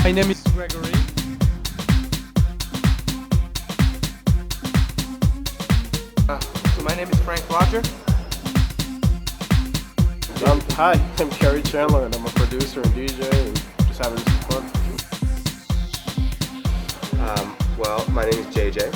My name is Gregory. So my name is Franc Rodger. Hi, I'm Kerri Chandler and I'm a producer and DJ and just having some fun. Well, my name is JJ.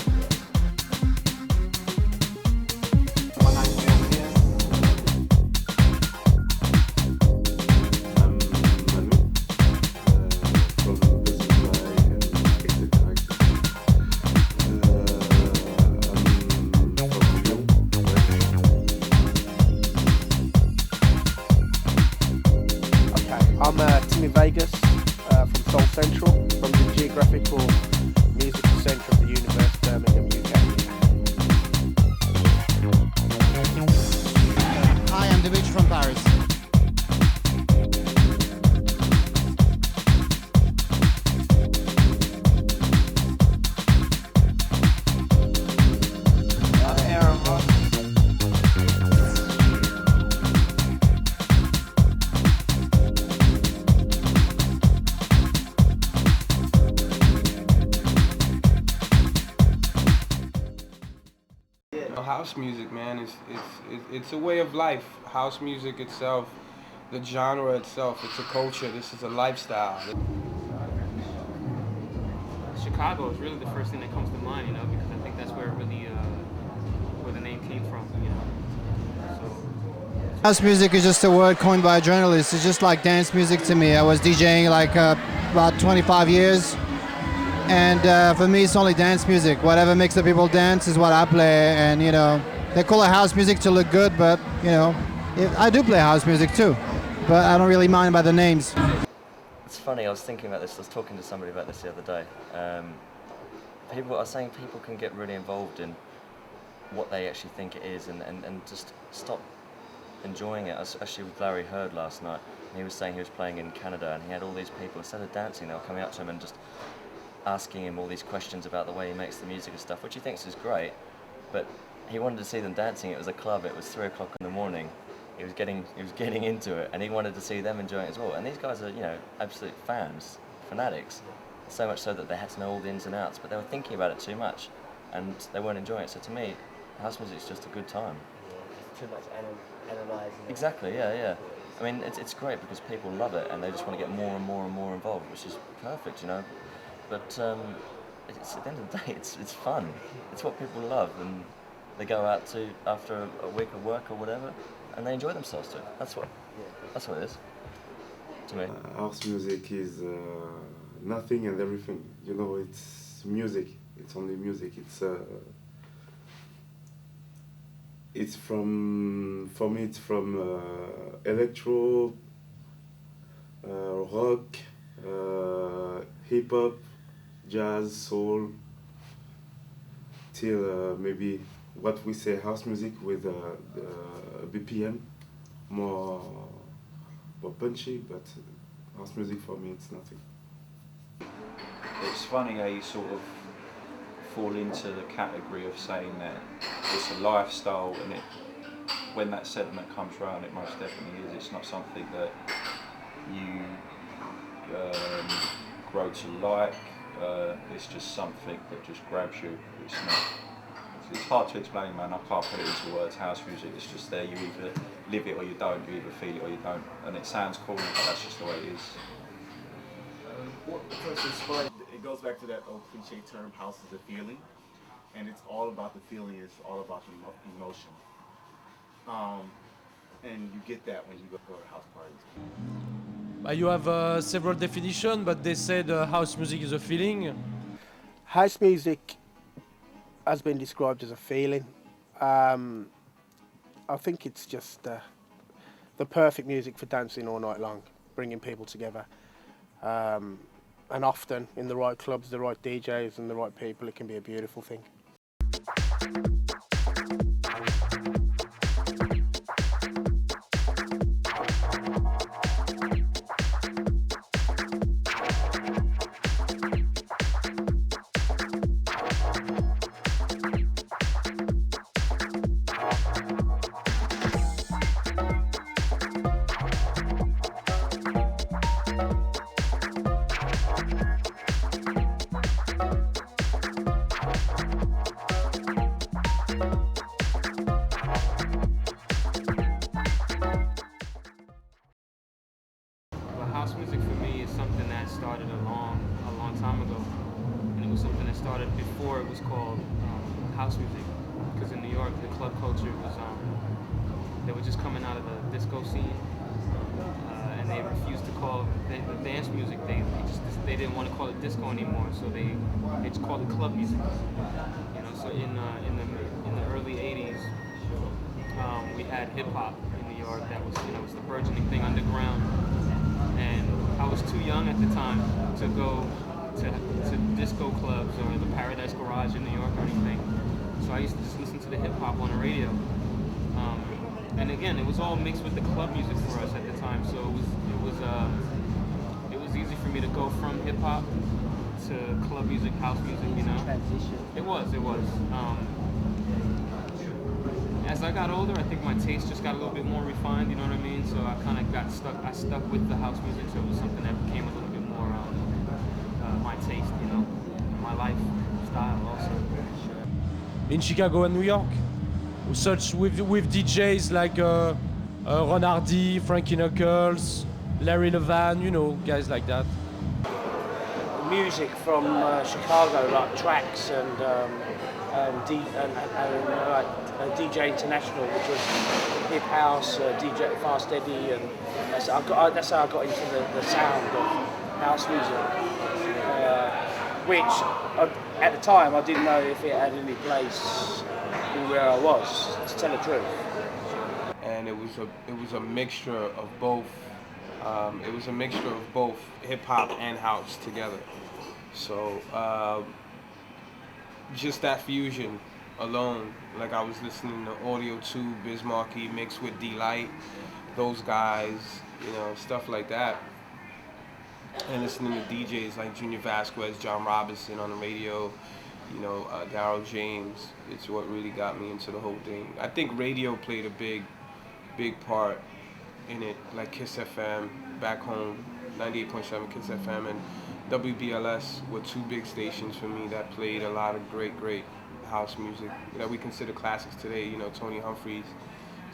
I'm Timmy Vegas from Soul Central, from the geographical musical centre of the University of Birmingham, UK. Hi, I'm Demetri from Paris. House music, man, it's a way of life. House music itself, the genre itself, it's a culture. This is a lifestyle. Chicago is really the first thing that comes to mind, you know, because I think that's where really where the name came from, you know. So House music is just a word coined by a journalist. It's just like dance music to me. I was DJing like about 25 years. And for me, it's only dance music. Whatever makes the people dance is what I play. And, you know, they call it house music to look good, but, you know, I do play house music too. But I don't really mind by the names. It's funny, I was thinking about this, I was talking to somebody about this the other day. People are saying people can get really involved in what they actually think it is and just stop enjoying it. I was actually with Larry Heard last night, and he was saying he was playing in Canada and he had all these people, instead of dancing, they were coming up to him and just asking him all these questions about the way he makes the music and stuff, which he thinks is great, but he wanted to see them dancing. It was a club, it was 3 o'clock in the morning, he was getting into it, and he wanted to see them enjoying it as well. And these guys are, you know, absolute fans, fanatics, so much so that they had to know all the ins and outs, but they were thinking about it too much, and they weren't enjoying it. So to me, house music is just a good time. Too much analysing. Exactly, yeah. I mean, it's great because people love it, and they just want to get more and more and more involved, which is perfect, you know. But it's, at the end of the day, it's fun. It's what people love, and they go out to after a week of work or whatever, and they enjoy themselves too. That's what it is to me. House music is nothing and everything. You know, it's music. It's only music. It's from, for me, it's from electro, rock, hip hop, jazz, soul, till maybe what we say house music with the BPM, more punchy, but house music for me it's nothing. It's funny how you sort of fall into the category of saying that it's a lifestyle, and when that sentiment comes around, it most definitely is. It's not something that you grow to like. It's just something that just grabs you. It's hard to explain, man. I can't put it into words. House music, it's just there. You either live it or you don't. You either feel it or you don't. And it sounds cool, but that's just the way it is. What first inspired? It goes back to that old cliche term, house is a feeling, and it's all about the feeling. It's all about the emotion. And you get that when you go to house parties. You have several definitions, but they said house music is a feeling. House music has been described as a feeling. I think it's just the perfect music for dancing all night long, bringing people together. And often in the right clubs, the right DJs and the right people, it can be a beautiful thing. house music, because in New York the club culture was they were just coming out of the disco scene, and they refused to call the dance music. They didn't want to call it disco anymore, so they just called it club music. You know, so in the early '80s, we had hip hop in New York that was was the burgeoning thing underground, and I was too young at the time to go to disco clubs or the Paradise Garage in New York or anything. So I used to just listen to the hip hop on the radio. And again, it was all mixed with the club music for us at the time. So it was easy for me to go from hip hop to club music, house music. You know, Transition. it was. As I got older, I think my taste just got a little bit more refined. You know what I mean? So I kind of got stuck. I stuck with the house music. So it was something that became a little bit more my taste. You know, my lifestyle also. In Chicago and New York, such with DJs like Ron Hardy, Frankie Knuckles, Larry Levan, you know, guys like that. Music from Chicago, like tracks and DJ International, which was hip house, DJ Fast Eddie, and that's how I got into the sound of house music, which at the time I didn't know if it had any place in where I was, to tell the truth. And it was a mixture of both. It was a mixture of both hip hop and house together. So just that fusion alone, like I was listening to Audio 2, Biz Markie mixed with D-Light, those guys, you know, stuff like that. And listening to DJs like Junior Vasquez, John Robinson on the radio, you know, Darryl James, it's what really got me into the whole thing. I think radio played a big part in it, like Kiss FM back home, 98.7 Kiss FM, and WBLS were two big stations for me that played a lot of great house music. You know, we consider classics today, you know, Tony Humphries,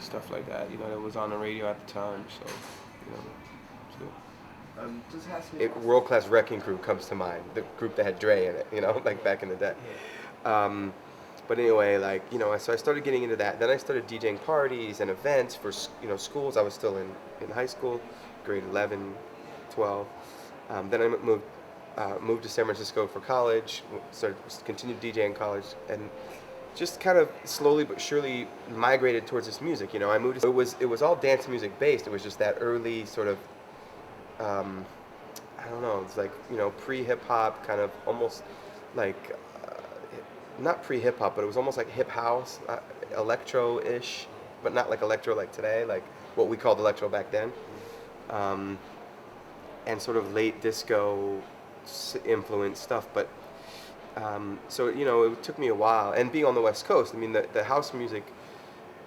stuff like that, you know, that was on the radio at the time, so, you know, it's good. World Class Wrecking Crew comes to mind, the group that had Dre in it, you know, like back in the day. But anyway, like, you know, so I started getting into that. Then I started DJing parties and events for, you know, schools. I was still in high school, grade 11, 12. Then I moved to San Francisco for college, continued DJing in college, and just kind of slowly but surely migrated towards this music. You know, it was all dance music based. It was just that early sort of, I don't know, it's like, you know, pre-hip hop, kind of almost like, not pre-hip hop, but it was almost like hip house, electro-ish, but not like electro like today, like what we called electro back then. And sort of late disco influence stuff, but so, you know, it took me a while. And being on the West Coast, I mean, the house music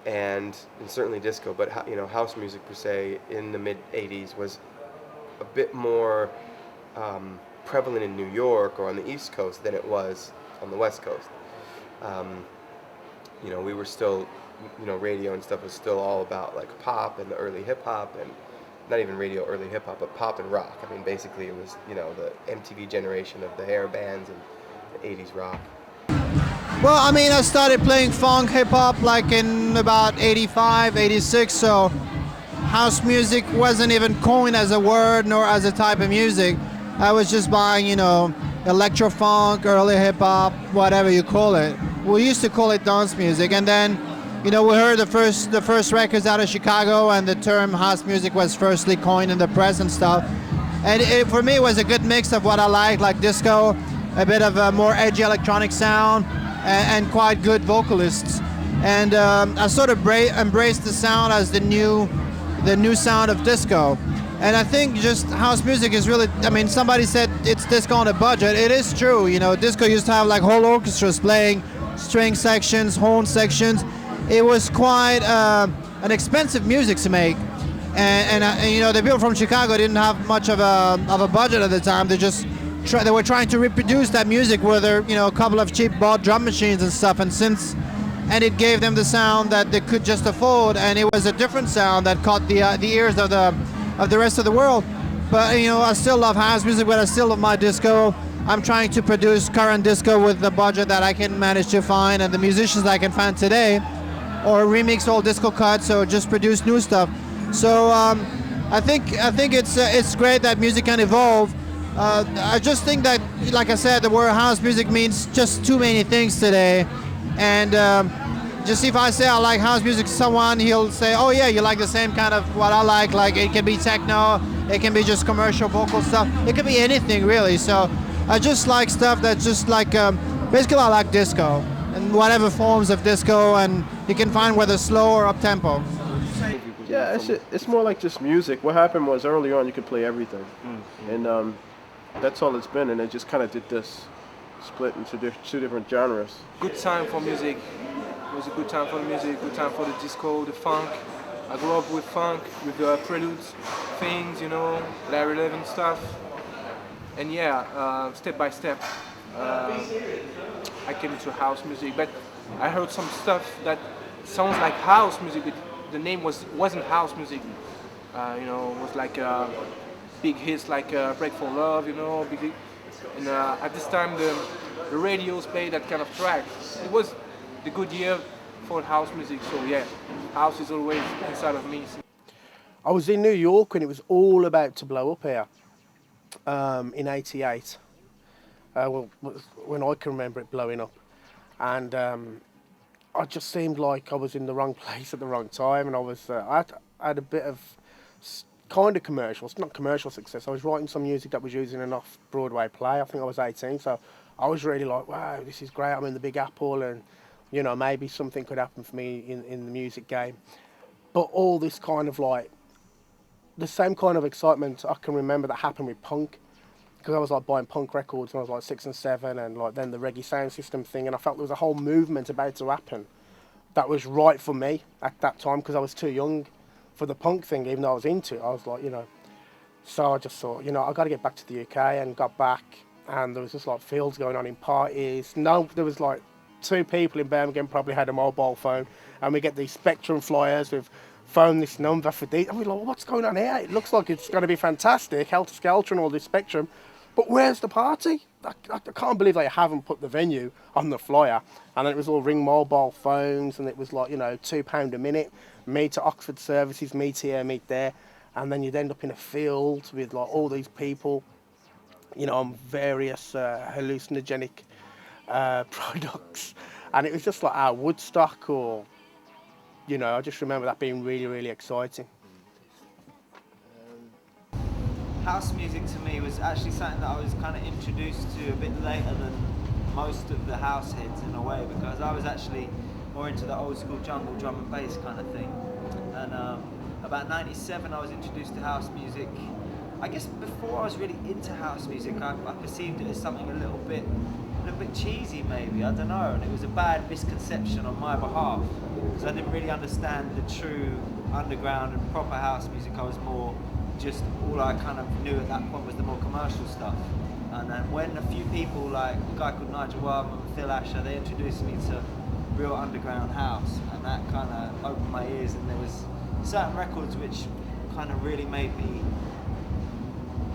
and certainly disco, but, you know, house music per se in the mid-'80s was a bit more prevalent in New York or on the East Coast than it was on the West Coast. You know, we were still, you know, radio and stuff was still all about like pop and the early hip hop, and not even radio early hip hop, but pop and rock. I mean, basically it was, you know, the MTV generation of the hair bands and the 80s rock. Well, I mean, I started playing funk hip hop like in about 85, 86, so house music wasn't even coined as a word nor as a type of music. I was just buying, you know, electro funk, early hip hop, whatever you call it. We used to call it dance music, and then, you know, we heard the first records out of Chicago, and the term house music was firstly coined in the press and stuff. And for me, it was a good mix of what I like disco, a bit of a more edgy electronic sound, and quite good vocalists. And I sort of embraced the sound as the new sound of disco. And I think just house music is really, I mean, somebody said it's disco on a budget. It is true, you know, disco used to have like whole orchestras playing string sections, horn sections. It was quite an expensive music to make. And you know, the people from Chicago didn't have much of a budget at the time. They were trying to reproduce that music with a couple of cheap bought drum machines and stuff and synths. And it gave them the sound that they could just afford, and it was a different sound that caught the ears of the rest of the world. But you know, I still love house music, but I still love my disco. I'm trying to produce current disco with the budget that I can manage to find and the musicians that I can find today, or remix old disco cuts, or just produce new stuff. So I think it's great that music can evolve. I just think that, like I said, the word house music means just too many things today, and just if I say I like house music to someone, he'll say, oh yeah, you like the same kind of what I like. Like, it can be techno, it can be just commercial vocal stuff, it can be anything really. So I just like stuff that's just like, basically I like disco and whatever forms of disco, and you can find whether slow or up tempo. Yeah, it's more like just music. What happened was early on you could play everything, and that's all it's been. And they just kind of did this split into two different genres. Good time for music. It was a good time for the music, good time for the disco, the funk. I grew up with funk, with preludes, things, you know, Larry Levin stuff. And yeah, step by step, I came into house music. But I heard some stuff that sounds like house music, but the name wasn't house music. You know, it was like big hits like Break for Love, you know, big. And at this time the radios played that kind of track. It was the good year for house music, so yeah, house is always inside of me. I was in New York when it was all about to blow up here, in '88. Well, when I can remember it blowing up, and I just seemed like I was in the wrong place at the wrong time, and I had a bit of kind of commercial, not commercial success. I was writing some music that was using an off-Broadway play. I think I was 18, so I was really like, wow, this is great. I'm in the Big Apple, and you know, maybe something could happen for me in the music game. But all this kind of like, the same kind of excitement I can remember that happened with punk, because I was like buying punk records when I was like 6 and 7, and like then the reggae sound system thing, and I felt there was a whole movement about to happen that was right for me at that time, because I was too young for the punk thing, even though I was into it. I was like, you know, so I just thought, you know, I got to get back to the UK, and got back, and there was just like fields going on in parties. No, there was like 2 people in Birmingham probably had a mobile phone, and we get these Spectrum flyers with phone this number for these. And we're like, well, what's going on here? It looks like it's going to be fantastic, Helter Skelter and all this Spectrum, but where's the party? I can't believe they haven't put the venue on the flyer. And then it was all ring mobile phones, and it was like, you know, £2 a minute, me to Oxford services, meet here, meet there, and then you'd end up in a field with like all these people, you know, on various hallucinogenic products, and it was just like our Woodstock, or, you know, I just remember that being really, really exciting. House music to me was actually something that I was kind of introduced to a bit later than most of the house heads in a way, because I was actually more into the old school jungle drum and bass kind of thing. And about '97 I was introduced to house music. I guess before I was really into house music, I perceived it as something a little bit cheesy maybe, I don't know, and it was a bad misconception on my behalf, because I didn't really understand the true underground and proper house music. I was more just, all I kind of knew at that point was the more commercial stuff. And then when a few people, like a guy called Nigel Wildman and Phil Asher, they introduced me to real underground house, and that kind of opened my ears, and there was certain records which kind of really made me,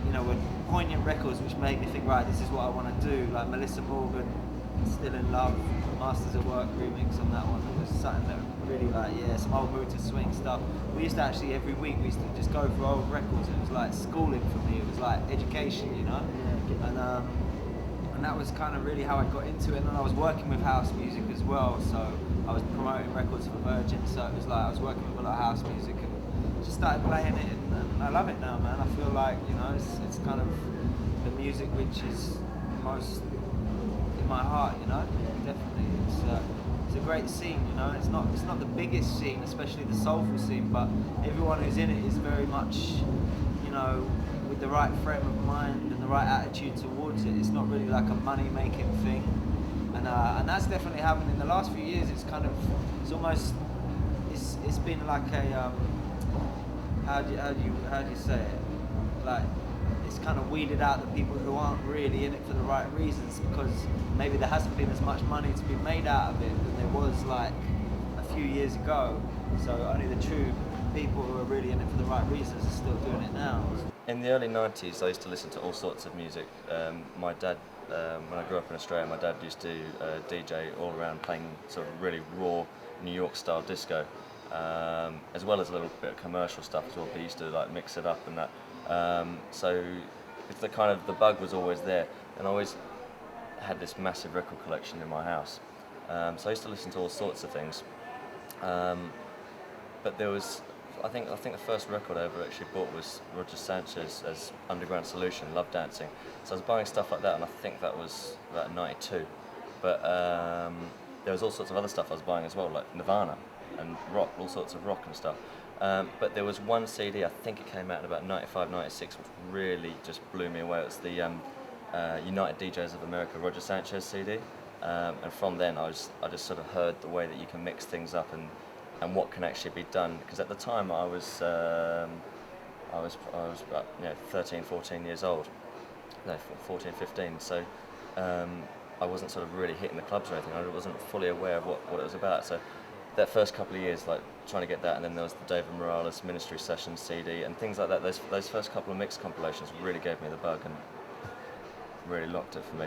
you know, were poignant records which made me think, right, this is what I want to do. Like Melissa Morgan, Still in Love, Masters at Work remix on that one. It was something that really, like, yeah, some old Roots Swing stuff. We used to actually, every week, we used to just go through old records. It was like schooling for me. It was like education, you know? And that was kind of really how I got into it. And then I was working with house music as well, so I was promoting records for Virgin, so it was like I was working with a lot of house music, and just started playing it, and I love it now, man. I feel like, you know, it's kind of the music which is most in my heart, you know. Definitely, it's a great scene, you know. It's not the biggest scene, especially the soulful scene, but everyone who's in it is very much, you know, with the right frame of mind and the right attitude towards it. It's not really like a money-making thing, and that's definitely happened in the last few years. It's kind of, it's been like a how do you say it? Like, it's kind of weeded out the people who aren't really in it for the right reasons, because maybe there hasn't been as much money to be made out of it than there was like a few years ago. So only the true people who are really in it for the right reasons are still doing it now. In the early 90s, I used to listen to all sorts of music. My dad when I grew up in Australia, my dad used to DJ all around, playing sort of really raw New York style disco, as well as a little bit of commercial stuff as well. But he used to like mix it up and that. So it's the kind of, the bug was always there, and I always had this massive record collection in my house. So I used to listen to all sorts of things. But there was, I think the first record I ever actually bought was Rodger Sanchez as Underground Solution, Love Dancing. So I was buying stuff like that, and I think that was about '92. But there was all sorts of other stuff I was buying as well, like Nirvana and rock, all sorts of rock and stuff. But there was one CD, I think it came out in about '95, '96, which really just blew me away. It was the United DJs of America Rodger Sanchez CD. And from then I just sort of heard the way that you can mix things up and what can actually be done. Because at the time I was about 13, 14 years old, no, 14, 15. So I wasn't sort of really hitting the clubs or anything. I wasn't fully aware of what it was about. So that first couple of years, like trying to get that, and then there was the David Morales Ministry Sessions CD and things like that. Those first couple of mix compilations really gave me the bug and really locked it for me.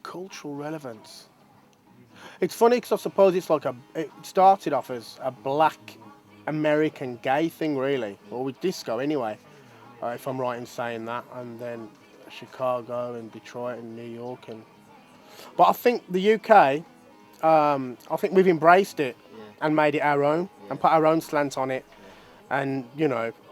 Cultural relevance. It's funny because I suppose it's like it started off as a black American gay thing, really, or with disco anyway, if I'm right in saying that, and then Chicago and Detroit and New York, but I think the UK, I think we've embraced it and made it our own and put our own slant on it, and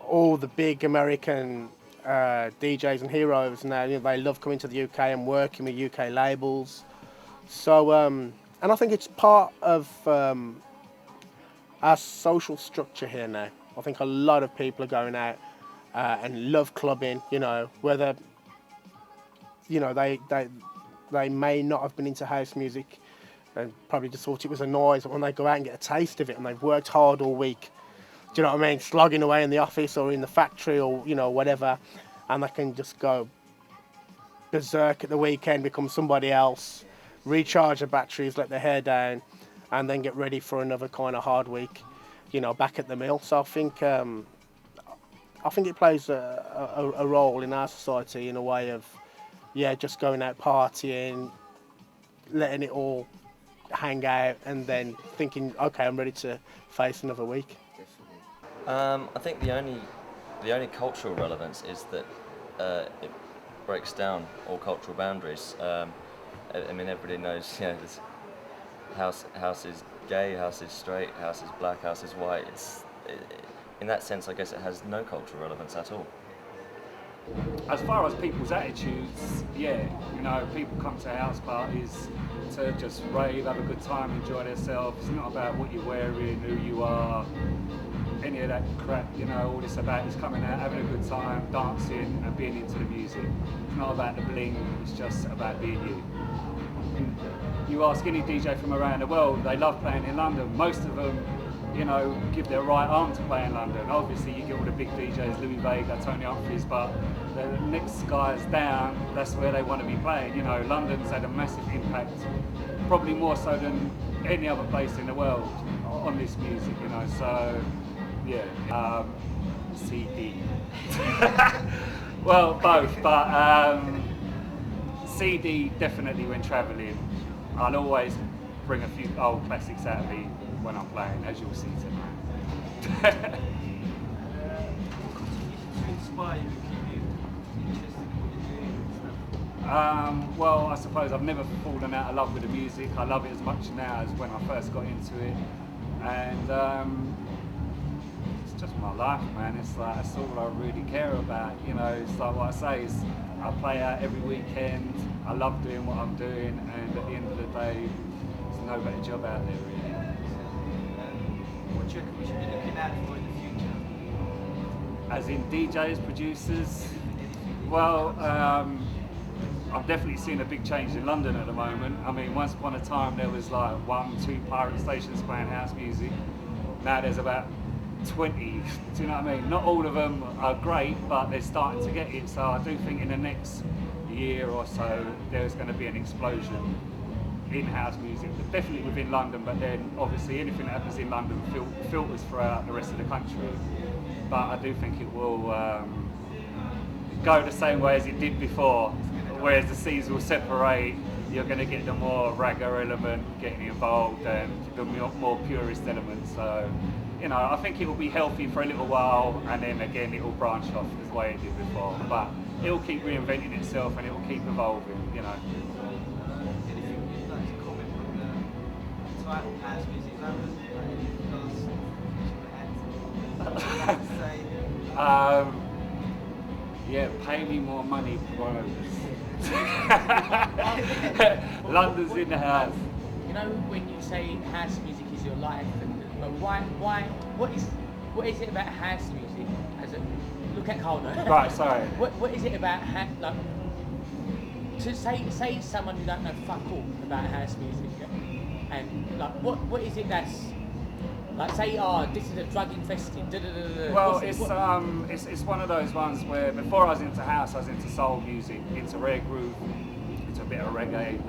all the big American DJs and heroes now, they love coming to the UK and working with UK labels. So, and I think it's part of our social structure here now. I think a lot of people are going out and love clubbing, whether, they may not have been into house music and probably just thought it was a noise, but when they go out and get a taste of it and they've worked hard all week, do you know what I mean? Slogging away in the office or in the factory or, whatever. And they can just go berserk at the weekend, become somebody else, recharge the batteries, let their hair down, and then get ready for another kind of hard week, back at the mill. So I think it plays a role in our society in a way of, just going out partying, letting it all hang out, and then thinking, okay, I'm ready to face another week. I think the only cultural relevance is that it breaks down all cultural boundaries. I mean, everybody knows, this house is gay, house is straight, house is black, house is white. In that sense, I guess it has no cultural relevance at all. As far as people's attitudes, people come to house parties to just rave, have a good time, enjoy themselves. It's not about what you're wearing, who you are, any of that crap, all it's about is coming out, having a good time, dancing and being into the music. It's not about the bling, it's just about being you. You ask any DJ from around the world, they love playing in London. Most of them, give their right arm to play in London. Obviously you get all the big DJs, Louis Vega, Tony Humphries, but the next guys down, that's where they want to be playing. London's had a massive impact, probably more so than any other place in the world on this music, so CD. Well, both, but CD definitely when travelling. I'll always bring a few old classics out of me when I'm playing, as you'll see tonight. Well, I suppose I've never fallen out of love with the music. I love it as much now as when I first got into it, and it's just my life, man. It's like that's all I really care about. You know, it's like what I say is I play out every weekend. I love doing what I'm doing, and at the end of the day, there's no better job out there, really. What do you reckon we should be looking at for in the future? As in DJs, producers? Well, I've definitely seen a big change in London at the moment. I mean, once upon a time there was like 1, 2 pirate stations playing house music. Now there's about 20, do you know what I mean? Not all of them are great, but they're starting to get it. So I do think in the next year or so, there's going to be an explosion in house music, but definitely within London, but then obviously anything that happens in London filters throughout the rest of the country. But I do think it will go the same way as it did before, whereas the seas will separate. You're going to get the more ragga element getting involved and the more purist element. So, you know, I think it will be healthy for a little while, and then again it will branch off the way it did before. But it will keep reinventing itself, and it will keep evolving. You know. Anything you'd like to comment on the title house music? Yeah, pay me more money, bro. London's in the house. You know, when you say house music is your life, but why? What is it about house music? Look at Calder. Right, sorry. What is it about like to say someone who don't know fuck all about house music, yeah? And like what is it that's like say this is a drug infested. Well, it's one of those ones where before I was into house, I was into soul music, into rare groove, into a bit of reggae,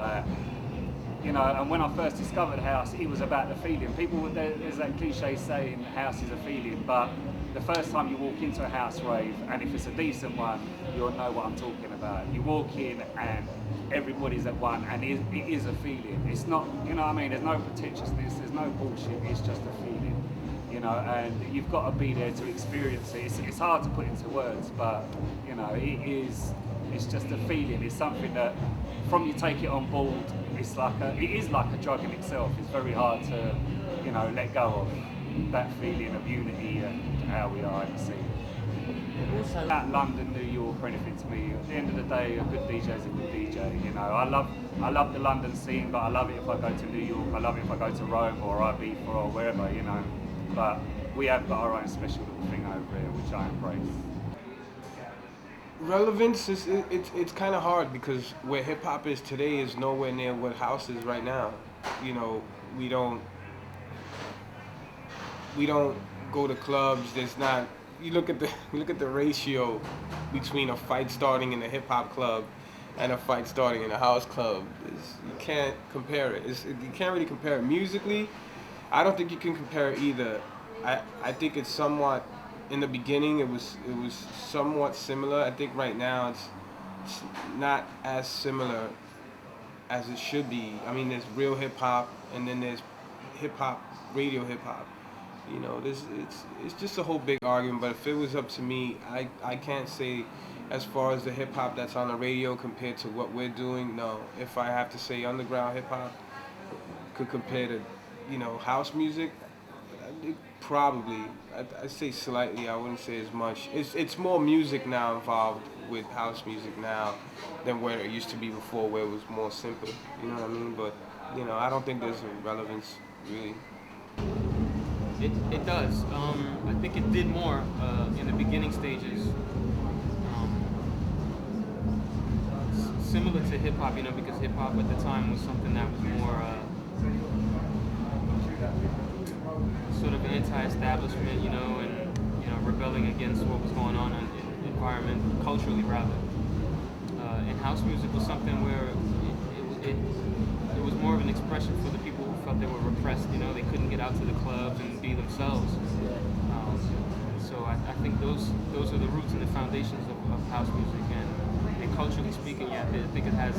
you know. And when I first discovered house, it was about the feeling. There's that cliche saying, "House is a feeling," but the first time you walk into a house rave, and if it's a decent one, you'll know what I'm talking about. You walk in and everybody's at one, and it is a feeling. It's not, you know what I mean? There's no pretentiousness, there's no bullshit, it's just a feeling, you know, and you've got to be there to experience it. It's hard to put into words, but, you know, it's just a feeling. It's something that, from you take it on board, it is like a drug in itself. It's very hard to, you know, let go of that feeling of unity and how we are in the scene. Also, not London, New York, or anything to me. At the end of the day, a good DJ is a good DJ. You know, I love the London scene, but I love it if I go to New York. I love it if I go to Rome or Ibiza or wherever. You know, but we have got our own special little thing over here, which I embrace. Relevance is it's kind of hard because where hip hop is today is nowhere near what house is right now. You know, we don't go to clubs. There's not. You look at the ratio between a fight starting in a hip hop club and a fight starting in a house club. You can't compare it. You can't really compare it musically. I don't think you can compare it either. I think it's somewhat. In the beginning, it was somewhat similar. I think right now it's not as similar as it should be. I mean, there's real hip hop, and then there's hip hop, radio hip hop. You know, it's just a whole big argument. But if it was up to me, I can't say as far as the hip hop that's on the radio compared to what we're doing. No, if I have to say underground hip hop could compare to, you know, house music, probably. I'd say slightly. I wouldn't say as much. It's more music now involved with house music now than where it used to be before, where it was more simple. You know what I mean? But you know, I don't think there's a relevance really. It does. I think it did more in the beginning stages. Similar to hip hop, you know, because hip hop at the time was something that was more sort of anti-establishment, you know, and you know, rebelling against what was going on in the environment, culturally rather. And house music was something where it was more of an expression for the people who felt they were repressed, you know, they couldn't get out to the clubs and be themselves. So I think those are the roots and the foundations of house music, and culturally speaking, yeah, I think it has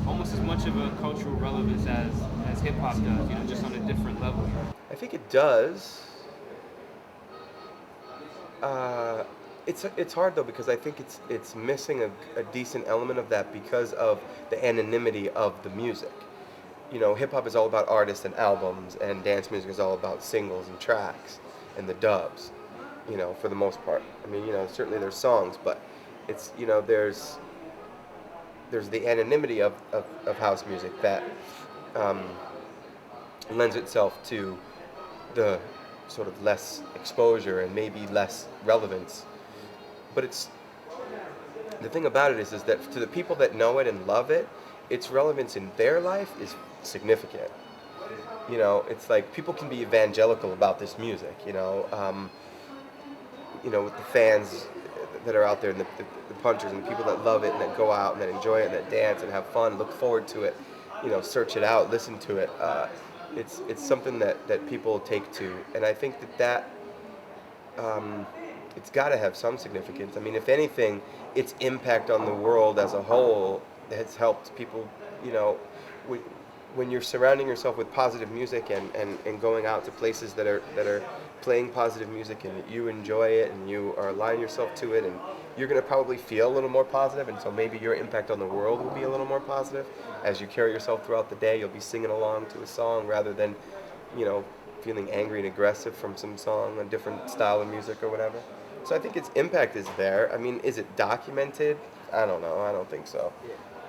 almost as much of a cultural relevance as hip hop does, you know, just on a different level. I think it does. It's hard though because I think it's missing a decent element of that because of the anonymity of the music. You know, hip hop is all about artists and albums, and dance music is all about singles and tracks and the dubs. You know, for the most part. I mean, you know, certainly there's songs, but it's, you know, there's the anonymity of house music that lends itself to the sort of less exposure and maybe less relevance. But it's the thing about it is that to the people that know it and love it, its relevance in their life is significant. You know, it's like people can be evangelical about this music. You know, with the fans that are out there and the punchers and the people that love it and that go out and that enjoy it and that dance and have fun, look forward to it. You know, search it out, listen to it. It's something that people take to, and I think that it's got to have some significance. I mean, if anything, its impact on the world as a whole has helped people. You know, when you're surrounding yourself with positive music and going out to places that are playing positive music and you enjoy it and you are aligning yourself to it, and you're going to probably feel a little more positive, and so maybe your impact on the world will be a little more positive. As you carry yourself throughout the day, you'll be singing along to a song rather than, you know, feeling angry and aggressive from some song, a different style of music or whatever. So I think its impact is there. I mean, is it documented? I don't know. I don't think so.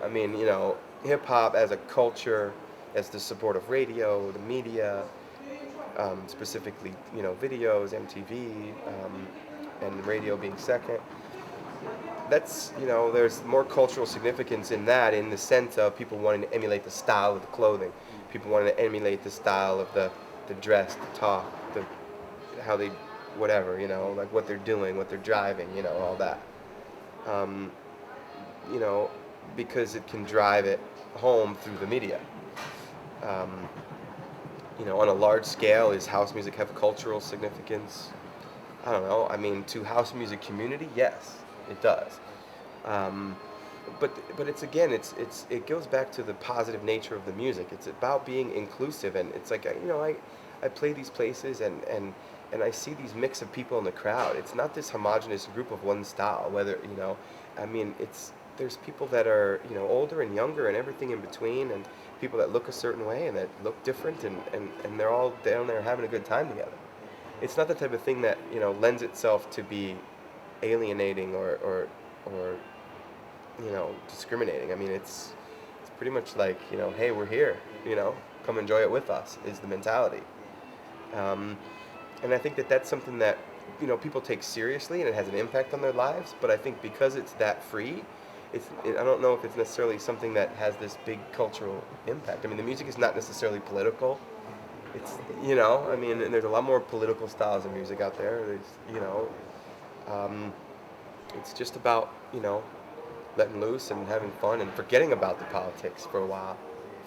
I mean, you know, hip-hop as a culture, as the support of radio, the media, specifically, you know, videos, MTV, and radio being second. That's, you know, there's more cultural significance in that, in the sense of people wanting to emulate the style of the clothing, people wanting to emulate the style of the dress, the talk, how they, whatever, you know, like what they're doing, what they're driving, you know, all that. You know, because it can drive it home through the media. You know, on a large scale, is house music have cultural significance? I don't know. I mean, to house music community, yes, it does. But it's again, it goes back to the positive nature of the music. It's about being inclusive, and it's like, you know, I play these places and I see these mix of people in the crowd. It's not this homogenous group of one style. Whether, you know, I mean, there's people that are, you know, older and younger and everything in between, and people that look a certain way and that look different, and they're all down there having a good time together. It's not the type of thing that, you know, lends itself to be alienating or you know, discriminating. I mean, it's pretty much like, you know, hey, we're here, you know, come enjoy it with us, is the mentality. And I think that that's something that, you know, people take seriously and it has an impact on their lives, but I think because it's that free, I don't know if it's necessarily something that has this big cultural impact. I mean, the music is not necessarily political. It's, you know, I mean, and there's a lot more political styles of music out there. There's, you know, it's just about, you know, letting loose and having fun and forgetting about the politics for a while,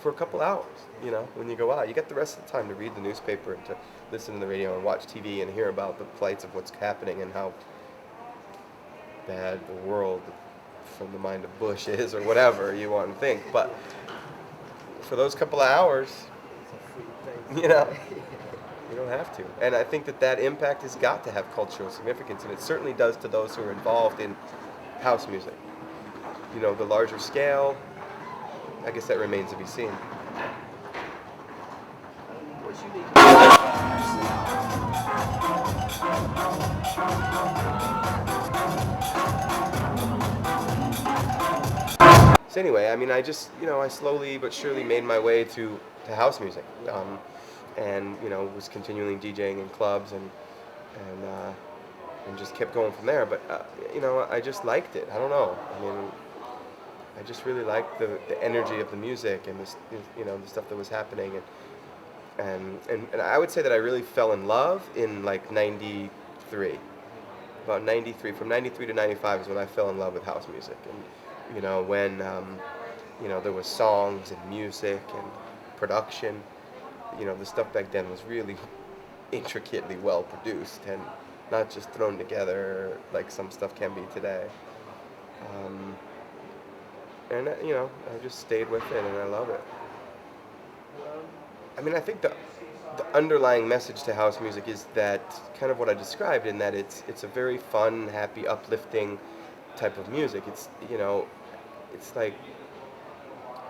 for a couple hours. You know, when you go out, you get the rest of the time to read the newspaper and to listen to the radio and watch TV and hear about the plights of what's happening and how bad the world from the mind of Bush is, or whatever you want to think. But for those couple of hours, you know, you don't have to. And I think that impact has got to have cultural significance, and it certainly does to those who are involved in house music. You know, the larger scale, I guess that remains to be seen. So anyway, I mean, I just, you know, I slowly but surely made my way to house music, and, you know, was continually DJing in clubs and just kept going from there. But you know, I just liked it. I don't know. I mean, I just really liked the energy of the music and this, you know, the stuff that was happening, and I would say that I really fell in love in like '93. About '93, from '93 to '95 is when I fell in love with house music, and you know, when you know, there was songs and music and production. You know, the stuff back then was really intricately well produced and not just thrown together like some stuff can be today. And you know, I just stayed with it and I love it. I mean, I think the underlying message to house music is that kind of what I described, in that it's a very fun, happy, uplifting type of music. It's, you know, it's like,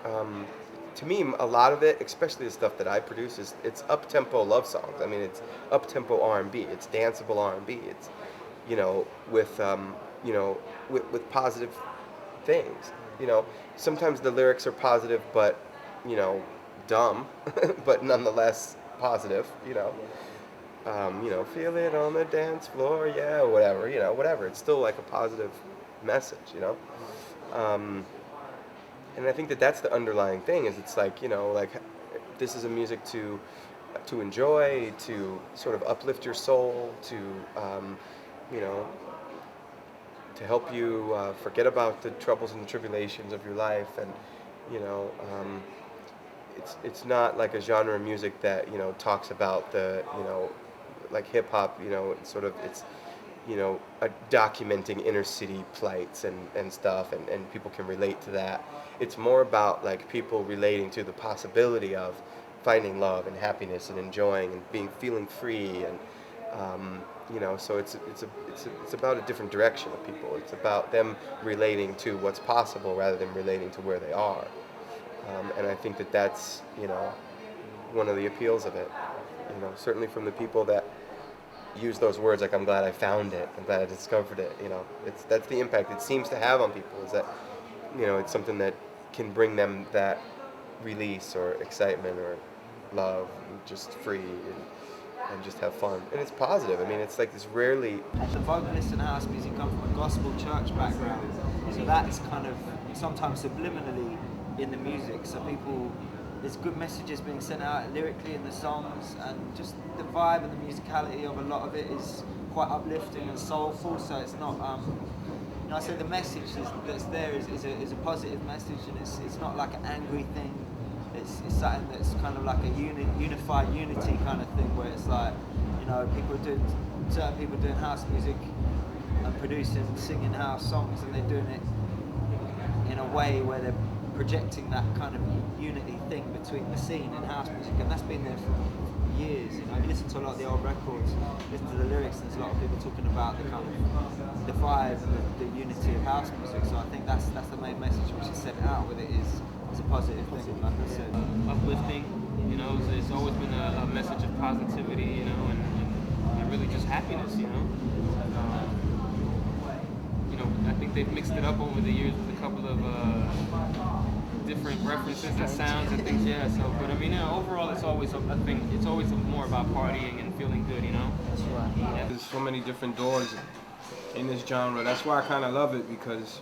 to me, a lot of it, especially the stuff that I produce, it's up-tempo love songs. I mean, it's up-tempo R&B. It's danceable R&B. It's, you know, with you know, with positive things. You know, sometimes the lyrics are positive, but, you know, dumb, but nonetheless positive. You know, feel it on the dance floor, yeah, whatever. You know, whatever. It's still like a positive message. You know. And I think that that's the underlying thing, is it's like, you know, like, this is a music to enjoy, to sort of uplift your soul, to, you know, to help you forget about the troubles and the tribulations of your life. And, you know, it's not like a genre of music that, you know, talks about the, you know, like hip hop, you know, it's, you know, documenting inner city plights and stuff, and people can relate to that. It's more about like people relating to the possibility of finding love and happiness and enjoying and feeling free, and you know, so it's about a different direction of people. It's about them relating to what's possible rather than relating to where they are, and I think that that's, you know, one of the appeals of it. You know, certainly from the people that use those words, like, I'm glad I found it, I'm glad I discovered it, you know, that's the impact it seems to have on people, is that, you know, it's something that can bring them that release or excitement or love, and just free, and just have fun, and it's positive. I mean, it's like this rarely. The vocalists in house music come from a gospel church background, so that's kind of sometimes subliminally in the music, so people, there's good messages being sent out lyrically in the songs, and just the vibe and the musicality of a lot of it is quite uplifting and soulful. So it's not, you know, I say the message that's there is a positive message, and it's not like an angry thing. It's something that's kind of like a unified unity kind of thing, where it's like, you know, certain people doing house music and producing, singing house songs, and they're doing it in a way where they're projecting that kind of unity thing between the scene and house music, and that's been there for years. You know, you listen to a lot of the old records, listen to the lyrics, and there's a lot of people talking about the kind of the vibe and the unity of house music. So I think that's the main message which is sent out with it, is a positive thing, like I said. Uplifting, you know, it's always been a message of positivity, you know, and really just happiness, you know. You know, I think they've mixed it up over the years with a couple of different references and sounds and things, yeah. So, but I mean, yeah, overall, it's always it's always more about partying and feeling good, you know. That's right. Yeah. There's so many different doors in this genre. That's why I kind of love it, because,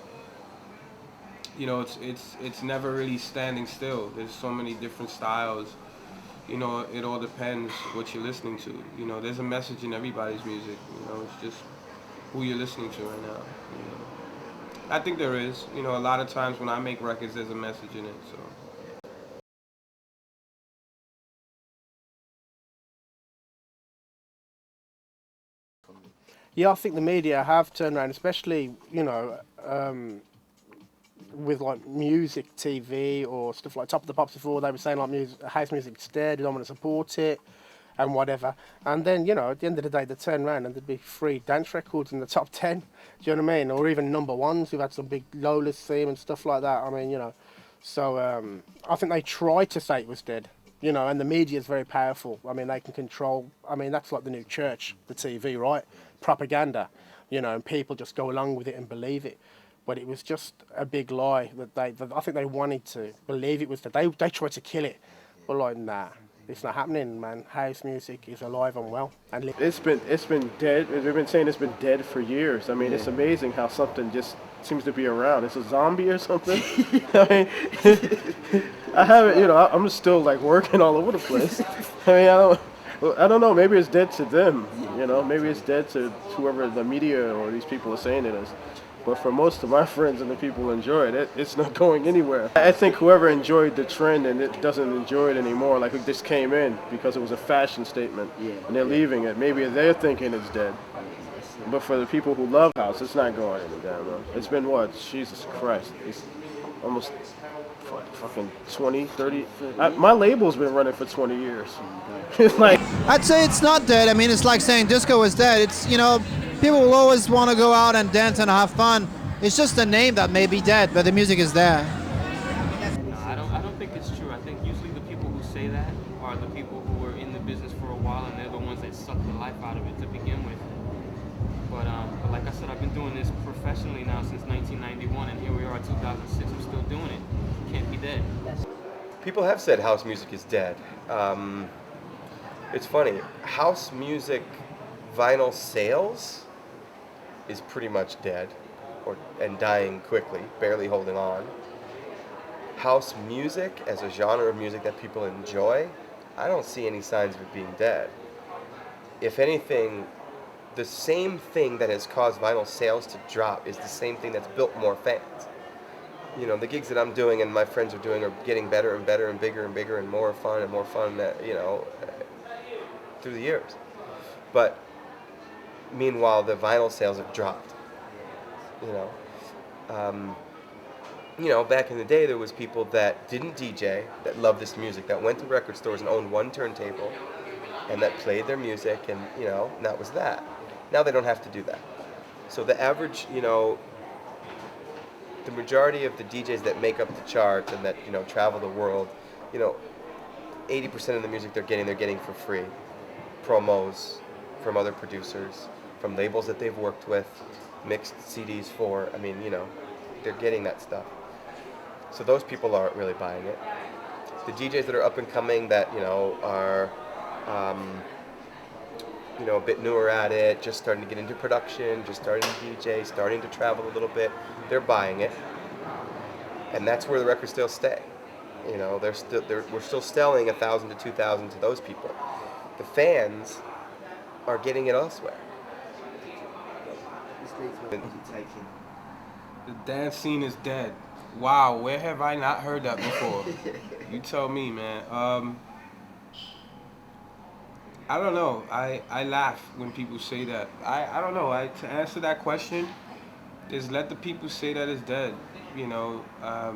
you know, it's never really standing still. There's so many different styles. You know, it all depends what you're listening to. You know, there's a message in everybody's music. You know, it's just who you're listening to right now. You know, I think there is. You know, a lot of times when I make records, there's a message in it. So. Yeah, I think the media have turned around, especially, you know, with like music, TV, or stuff like Top of the Pops before. They were saying like house music's dead, they don't want to support it, and whatever. And then, you know, at the end of the day, they turn around and there'd be 3 dance records in the top 10. Do you know what I mean? Or even number ones. We've had some big Lola's theme and stuff like that. I mean, you know, so I think they tried to say it was dead. You know, and the media is very powerful. I mean, they can control. I mean, that's like the new church, the TV, right? Propaganda, you know, and people just go along with it and believe it. But it was just a big lie that I think they wanted to believe it was that they tried to kill it, but like, nah, it's not happening, man. House music is alive and well. And it's been dead. They've been saying it's been dead for years. I mean, it's amazing how something just seems to be around. It's a zombie or something. I mean, I haven't, you know, I'm still like working all over the place. I mean, I don't know. Maybe it's dead to them. You know, maybe it's dead to whoever the media or these people are saying it is. But for most of my friends and the people who enjoy it, it's not going anywhere. I think whoever enjoyed the trend and it doesn't enjoy it anymore, like it just came in because it was a fashion statement, and they're leaving it. Maybe they're thinking it's dead. But for the people who love house, it's not going any damn well. It's been what? Jesus Christ. It's almost fucking 20, 30. My label's been running for 20 years. It's like, I'd say it's not dead. I mean, it's like saying disco is dead. It's, you know, people will always want to go out and dance and have fun. It's just a name that may be dead, but the music is there. No, I don't think it's true. I think usually the people who say that are the people who were in the business for a while, and they're the ones that suck the life out of it to begin with. But like I said, I've been doing this professionally now since 1991, and here we are, 2006. I'm still doing it. Can't be dead. People have said house music is dead. It's funny. House music vinyl sales is pretty much dead, and dying quickly, barely holding on. House music as a genre of music that people enjoy, I don't see any signs of it being dead. If anything, the same thing that has caused vinyl sales to drop is the same thing that's built more fans. You know, the gigs that I'm doing and my friends are doing are getting better and better and bigger and more fun that, you know, through the years. But meanwhile, the vinyl sales have dropped. You know, back in the day, there was people that didn't DJ, that loved this music, that went to record stores and owned one turntable, and that played their music, and, you know, and that was that. Now they don't have to do that. So the average, you know, the majority of the DJs that make up the charts and that, you know, travel the world, you know, 80% of the music they're getting for free. Promos from other producers, from labels that they've worked with, mixed CDs for. I mean, you know, they're getting that stuff. So those people aren't really buying it. The DJs that are up and coming that, you know, are, you know, a bit newer at it, just starting to get into production, just starting to DJ, starting to travel a little bit, they're buying it. And that's where the records still stay. You know, we're still selling 1,000 to 2,000 to those people. The fans are getting it elsewhere. The dance scene is dead. Wow, where have I not heard that before? You tell me, man. I don't know. I laugh when people say that. I don't know. To answer that question, is let the people say that it's dead. You know, I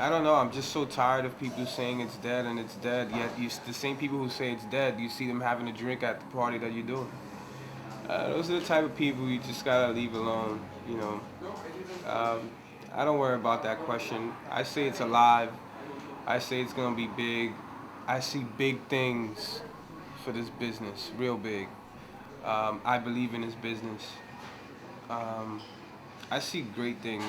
don't know. I'm just so tired of people saying it's dead and it's dead. Yet the same people who say it's dead, you see them having a drink at the party that you're doing. Those are the type of people you just gotta leave alone. You know. I don't worry about that question. I say it's alive. I say it's gonna be big. I see big things for this business, real big. I believe in this business. I see great things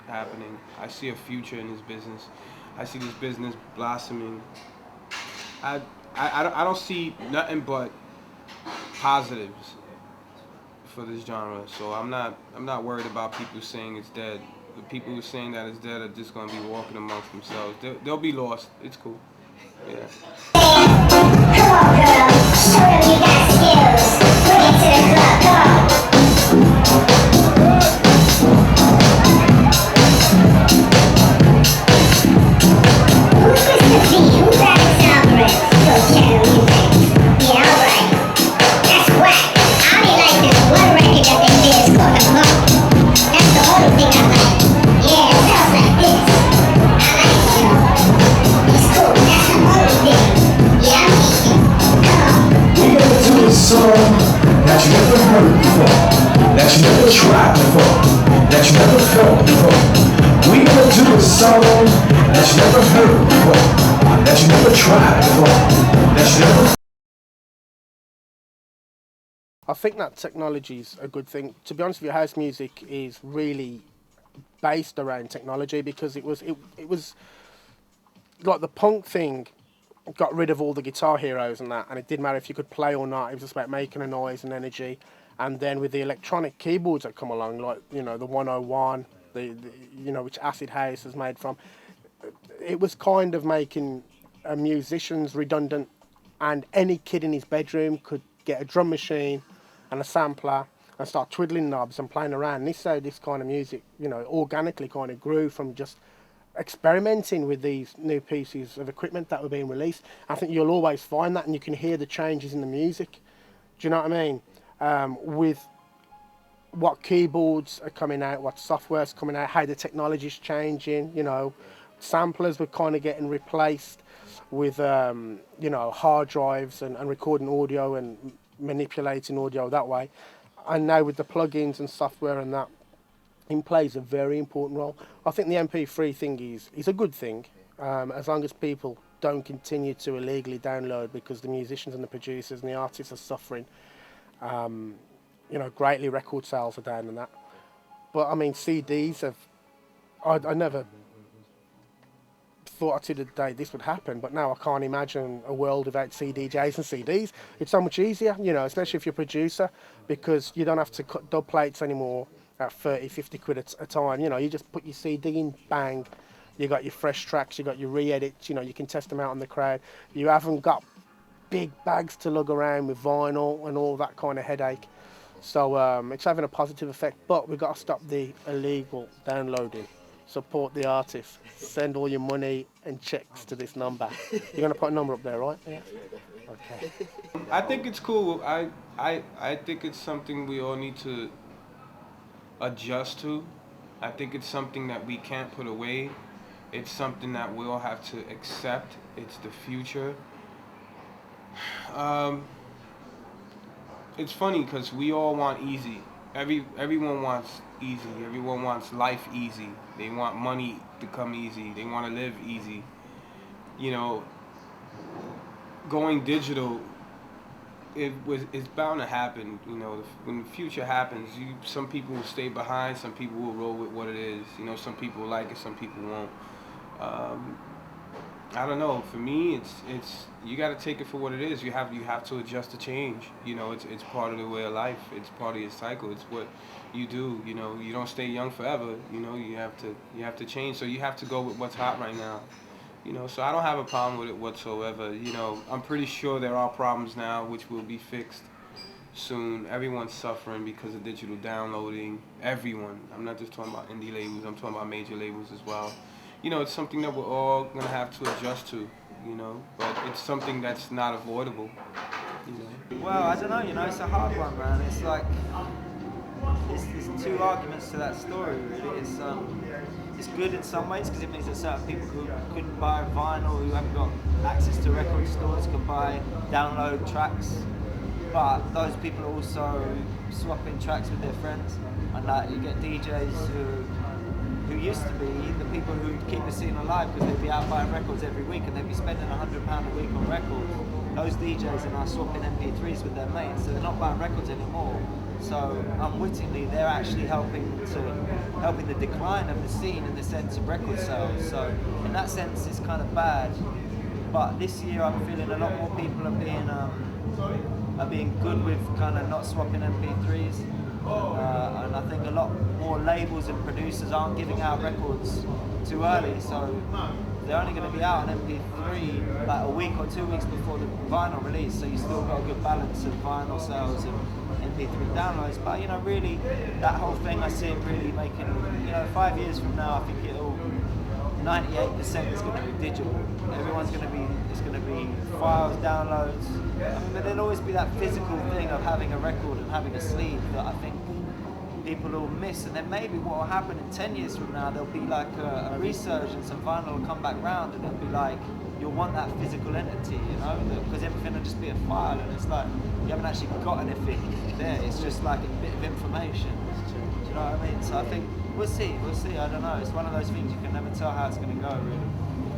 happening. I see a future in this business. I see this business blossoming. I don't see nothing but positives for this genre. So I'm not worried about people saying it's dead. The people who are saying that it's dead are just gonna be walking amongst themselves. They'll be lost. It's cool. Yeah. Come on, girl. Show them you got skills. Bring it to the club. Come on. Who's Mr. V? Who's Alex Alvarez? Go channel music. Yeah, alright. That's whack. I only like this one record that they did. It's called The Monk. That's the only thing I like. Yeah, it sounds like this. I like it, you know. It's cool. That's the only thing. Yeah, I'm eating. Come on. We're gonna do a song that you never heard before, that you never tried before, that you never felt before. We're gonna do a song that you never heard before, that you never tried before, that you never. I think that technology's a good thing. To be honest with you, house music is really based around technology because it was like the punk thing got rid of all the guitar heroes and that, and it didn't matter if you could play or not. It was just about making a noise and energy. And then with the electronic keyboards that come along, like, you know, the 101, the you know, which Acid House is made from, it was kind of making musicians redundant, and any kid in his bedroom could get a drum machine and a sampler and start twiddling knobs and playing around. And this is how this kind of music, you know, organically kind of grew from just experimenting with these new pieces of equipment that were being released. I think you'll always find that, and you can hear the changes in the music. Do you know what I mean? With what keyboards are coming out, what software's coming out, how the technology's changing, you know, samplers were kind of getting replaced with hard drives and recording audio and manipulating audio that way. And now with the plugins and software and that, it plays a very important role. I think the MP3 thing is a good thing, as long as people don't continue to illegally download, because the musicians and the producers and the artists are suffering. Greatly, record sales are down and that. But I mean, CDs have. I never thought to the day this would happen, but now I can't imagine a world without CDJs and CDs. It's so much easier, especially if you're a producer, because you don't have to cut dub plates anymore at 30, 50 quid a time. You just put your CD in, bang, you got your fresh tracks, you got your re-edits, you can test them out on the crowd. You haven't got big bags to lug around with vinyl and all that kind of headache. So it's having a positive effect, but we've got to stop the illegal downloading. Support the artists. Send all your money and checks to this number. You're going to put a number up there, right? Yeah. Okay. I think it's cool. I think it's something we all need to adjust to. I think it's something that we can't put away. It's something that we all have to accept. It's the future. It's funny because we all want easy. Everyone wants easy. Everyone wants life easy. They want money to come easy. They want to live easy. Going digital, it's bound to happen. When the future happens, some people will stay behind. Some people will roll with what it is. Some people like it. Some people won't. I don't know. For me, it's you got to take it for what it is. You have to adjust to change. It's part of the way of life. It's part of your cycle. It's what you do. You don't stay young forever. You have to change. So you have to go with what's hot right now. So I don't have a problem with it whatsoever. I'm pretty sure there are problems now which will be fixed soon. Everyone's suffering because of digital downloading. Everyone. I'm not just talking about indie labels. I'm talking about major labels as well. It's something that we're all going to have to adjust to, but it's something that's not avoidable, Well, I don't know, it's a hard one, man. It's like, there's two arguments to that story, really. It's good in some ways because it means that certain people who couldn't buy vinyl, who haven't got access to record stores, can buy, download tracks. But those people are also swapping tracks with their friends, and you get DJs who used to be the people who keep the scene alive because they'd be out buying records every week and they'd be spending £100 a week on records. Those DJs are now swapping MP3s with their mates, so they're not buying records anymore. So unwittingly, they're actually helping the decline of the scene in the sense of record sales. So in that sense, it's kind of bad. But this year, I'm feeling a lot more people are being good with kind of not swapping MP3s. And I think a lot more labels and producers aren't giving out records too early, so they're only going to be out on MP3 like a week or 2 weeks before the vinyl release, so you still got a good balance of vinyl sales and MP3 downloads. But really, that whole thing, I see it really making, 5 years from now, I think 98% is going to be digital. It's going to be files, downloads. But there'll always be that physical thing of having a record and having a sleeve that I think people will miss. And then maybe what will happen in 10 years from now, there'll be like a resurgence and vinyl will come back round and it'll be like, you'll want that physical entity, because everything will just be a file and it's like, you haven't actually got anything there. It's just like a bit of information. Do you know what I mean? So I think we'll see, I don't know. It's one of those things you can never tell how it's going to go, really.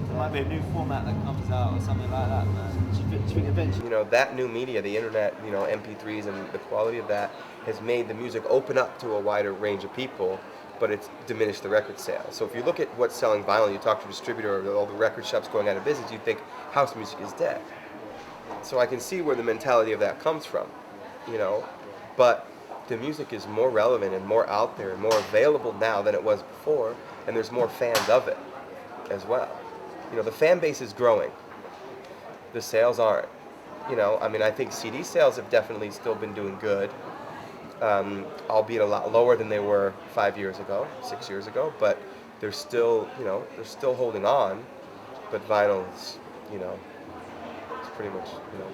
There might be a new format that comes out or something like that, man. Do you think eventually? That new media, the internet, MP3s and the quality of that has made the music open up to a wider range of people, but it's diminished the record sales. So if you look at what's selling vinyl, you talk to a distributor or all the record shops going out of business, you think house music is dead. So I can see where the mentality of that comes from, but the music is more relevant and more out there and more available now than it was before, and there's more fans of it as well. The fan base is growing. The sales aren't. I think CD sales have definitely still been doing good, albeit a lot lower than they were 5 years ago, 6 years ago, but they're still, they're still holding on, but vinyl is, it's pretty much,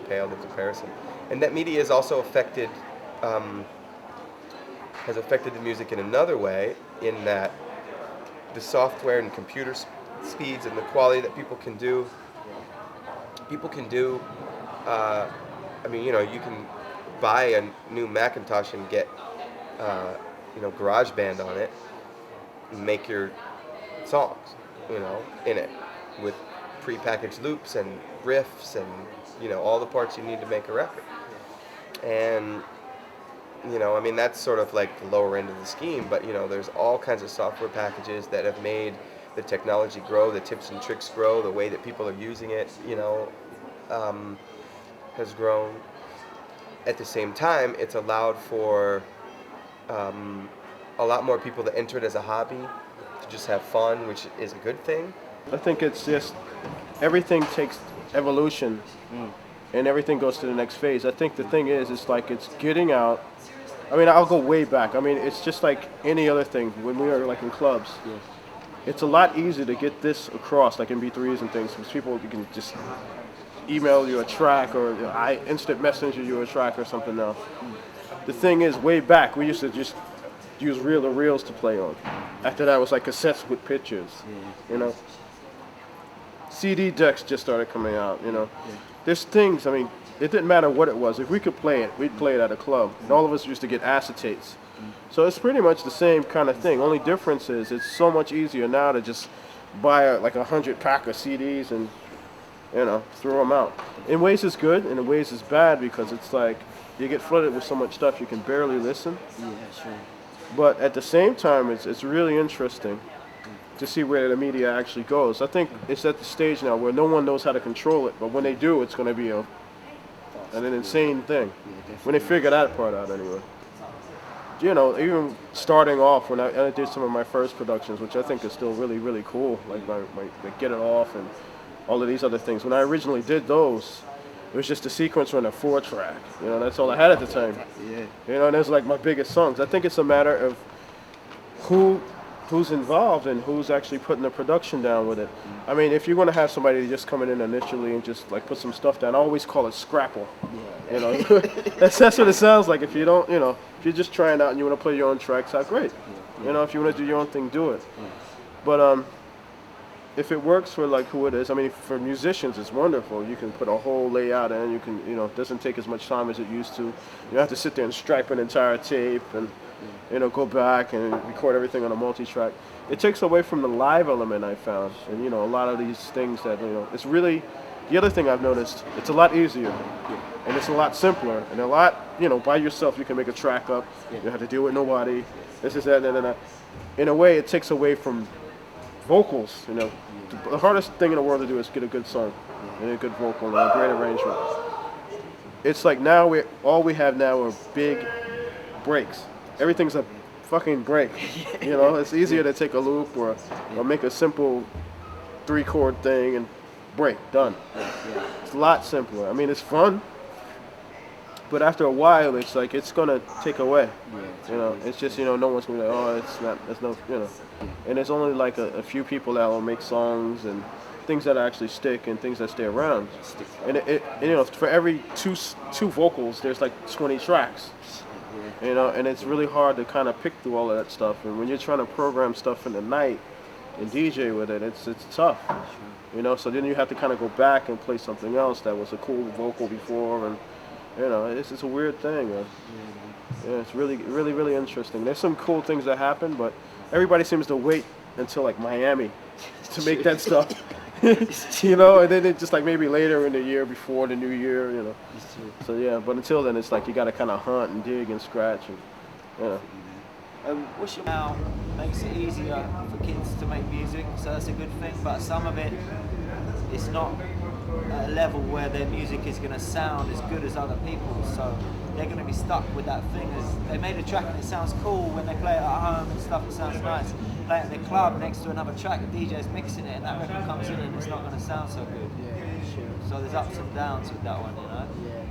paled in comparison. And that media has also affected, the music in another way, in that the software and computers speeds and the quality that people can do. People can do. I mean, you know, you can buy a new Macintosh and get, you know, GarageBand on it, and make your songs, you know, in it with prepackaged loops and riffs and, you know, all the parts you need to make a record. And, you know, I mean, that's sort of like the lower end of the scheme, but, you know, there's all kinds of software packages that have made the technology grow, the tips and tricks grow, the way that people are using it, you know, has grown. At the same time, it's allowed for a lot more people to enter it as a hobby, to just have fun, which is a good thing. I think it's just everything takes evolution and everything goes to the next phase. I think the thing is, it's like it's getting out. I mean, I'll go way back. I mean, it's just like any other thing. When we were like in clubs, it's a lot easier to get this across, like MP3s and things, because people, you can just email you a track or I instant messenger you a track or something else. The thing is, way back, we used to just use reel-to-reels to play on. After that, it was like cassettes with pictures, you know. CD decks just started coming out, you know. There's things, I mean, it didn't matter what it was. If we could play it, we'd play it at a club. And all of us used to get acetates. So it's pretty much the same kind of thing. Only difference is it's so much easier now to just buy like 100 pack of CDs and, you know, throw them out. In ways it's good, and in ways it's bad, because it's like you get flooded with so much stuff you can barely listen. Yeah, sure. But at the same time, it's really interesting to see where the media actually goes. I think it's at the stage now where no one knows how to control it, but when they do, it's going to be an insane thing. When they figure that part out, anyway. You know, even starting off when I did some of my first productions, which I think is still really, really cool, like my Get It Off and all of these other things. When I originally did those, it was just a sequencer and a 4-track. You know, that's all I had at the time. Yeah. You know, and those are like my biggest songs. I think it's a matter of who's involved and who's actually putting the production down with it. I mean, if you're going to have somebody just coming in initially and just like put some stuff down, I always call it scrapple. You know, that's what it sounds like. If you don't, you know, if you're just trying out and you want to play your own tracks, that's great. You know, if you want to do your own thing, do it. But if it works for like who it is, I mean, for musicians, it's wonderful. You can put a whole layout in. You can, you know, it doesn't take as much time as it used to. You don't have to sit there and stripe an entire tape and, you know, go back and record everything on a multi-track. It takes away from the live element, I found. And, you know, a lot of these things that, you know, it's really, the other thing I've noticed, it's a lot easier. And it's a lot simpler. And a lot, you know, by yourself, you can make a track up. You don't have to deal with nobody. This is that, and that. In a way, it takes away from vocals, you know. The hardest thing in the world to do is get a good song and a good vocal and a great arrangement. It's like now all we have now are big breaks. Everything's a fucking break. You know, it's easier to take a loop or make a simple 3-chord thing and break, done. It's a lot simpler. I mean, it's fun, but after a while, it's like it's gonna take away. You know, it's just, you know, no one's gonna be like, oh, it's not, there's no, you know. And there's only like a few people that will make songs and things that actually stick and things that stay around. And it you know, for every two vocals, there's like 20 tracks. You know, and it's really hard to kind of pick through all of that stuff. And when you're trying to program stuff in the night and DJ with it, it's tough. You know, so then you have to kind of go back and play something else that was a cool vocal before, and you know, it's a weird thing. Yeah, it's really, really, really interesting. There's some cool things that happen, but everybody seems to wait until like Miami to make that stuff. You know, and then it's just like maybe later in the year before the new year, you know. So yeah, but until then, it's like you got to kind of hunt and dig and scratch, and you know. What's your now makes it easier for kids to make music, so that's a good thing. But some of it, it's not at a level where their music is going to sound as good as other people's, so they're going to be stuck with that thing. As they made a track and it sounds cool when they play it at home and stuff, it sounds nice. Play it in the club next to another track, the DJ's mixing it and that record comes in and it's not going to sound so good. So there's ups and downs with that one,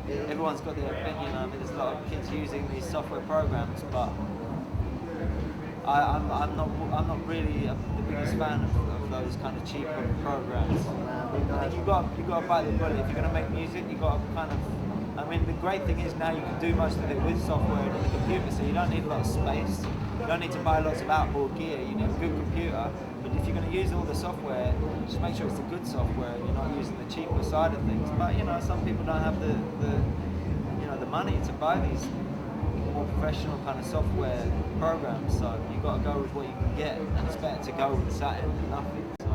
you know. Everyone's got their opinion. I mean, there's a lot of kids using these software programs, but I'm not really the biggest fan of those kind of cheaper programs. I think you got to bite the bullet. If you're going to make music, you got to kind of. I mean, the great thing is now you can do most of it with software and in the computer, so you don't need a lot of space. You don't need to buy lots of outboard gear. You need a good computer. But if you're going to use all the software, just make sure it's the good software. And you're not using the cheaper side of things. But some people don't have the money to buy these more professional kind of software programs. So you've got to go with what you can get, and it's better to go with something than nothing. So.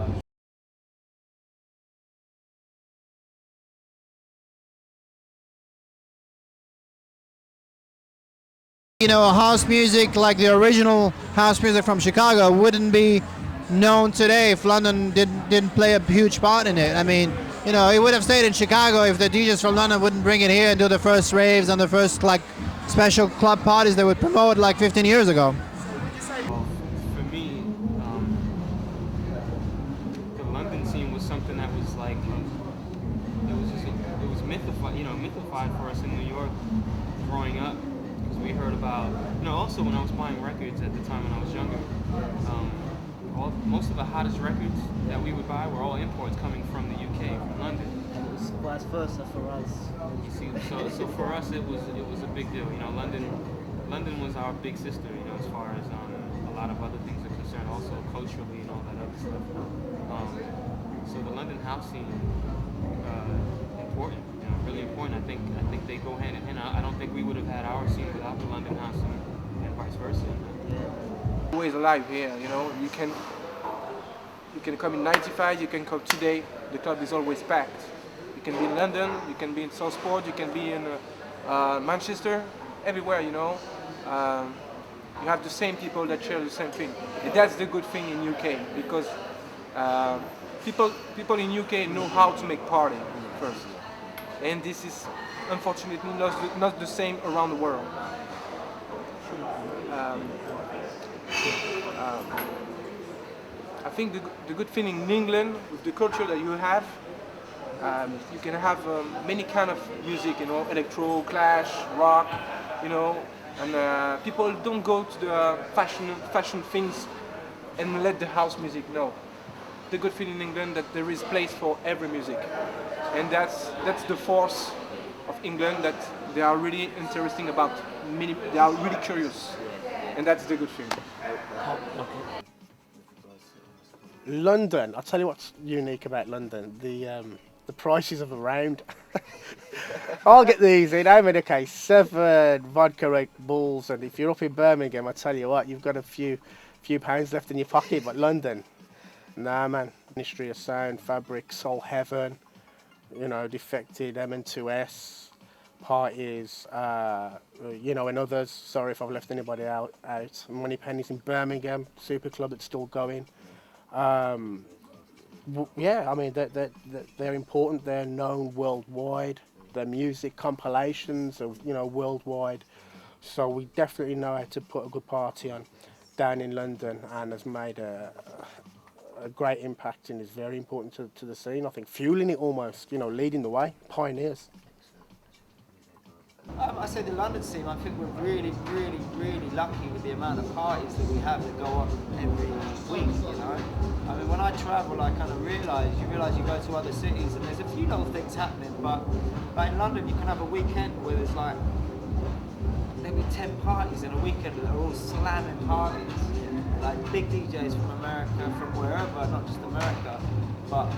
House music, like the original house music from Chicago, wouldn't be known today if London didn't play a huge part in it. I mean, it would have stayed in Chicago if the DJs from London wouldn't bring it here and do the first raves and the first special club parties they would promote 15 years ago. Well, for me, the London scene was something that was it was mythified for us in New York growing up. We heard about, also when I was buying records at the time when I was younger, most of the hottest records that we would buy were all imports coming from the UK, from London. It was vice versa for us. You see, so for us it was a big deal. London was our big sister. As far as a lot of other things are concerned, also culturally and all that other stuff. So the London house scene, important. Really important. I think they go hand in hand. I don't think we would have had our scene without the London house scene, and vice versa. Always alive here, You can come in '95, you can come today. The club is always packed. You can be in London, you can be in Southport, you can be in Manchester, everywhere. You have the same people that share the same thing. And that's the good thing in UK, because people in UK know how to make party first. And this is unfortunately not the same around the world. I think the good thing in England, with the culture that you have, you can have many kind of music, electro, clash, rock, and people don't go to the fashion things and let the house music know. The good thing in England that there is place for every music, and that's the force of England, that they are really interesting about they are really curious, and that's the good thing. London, I'll tell you what's unique about London, the prices of a round. I'll get these in, I'm in 7 vodka Red Bulls, and if you're up in Birmingham, I tell you what, you've got a few pounds left in your pocket. But London, nah man, Ministry of Sound, Fabric, Soul Heaven, Defected, MN2S, Parties, and others. Sorry if I've left anybody out. Money Pennies in Birmingham, Super Club that's still going. Yeah, I mean, they're important. They're known worldwide. Their music compilations are, worldwide. So we definitely know how to put a good party on down in London, and has made a great impact and is very important to the scene. I think fueling it almost, leading the way, pioneers. I say the London scene, I think we're really, really, really lucky with the amount of parties that we have that go on every week, I mean, when I travel, I kind of realise you go to other cities and there's a few little things happening, but in London you can have a weekend where there's maybe 10 parties in a weekend that are all slamming parties. Big DJs from America, from wherever, not just America, but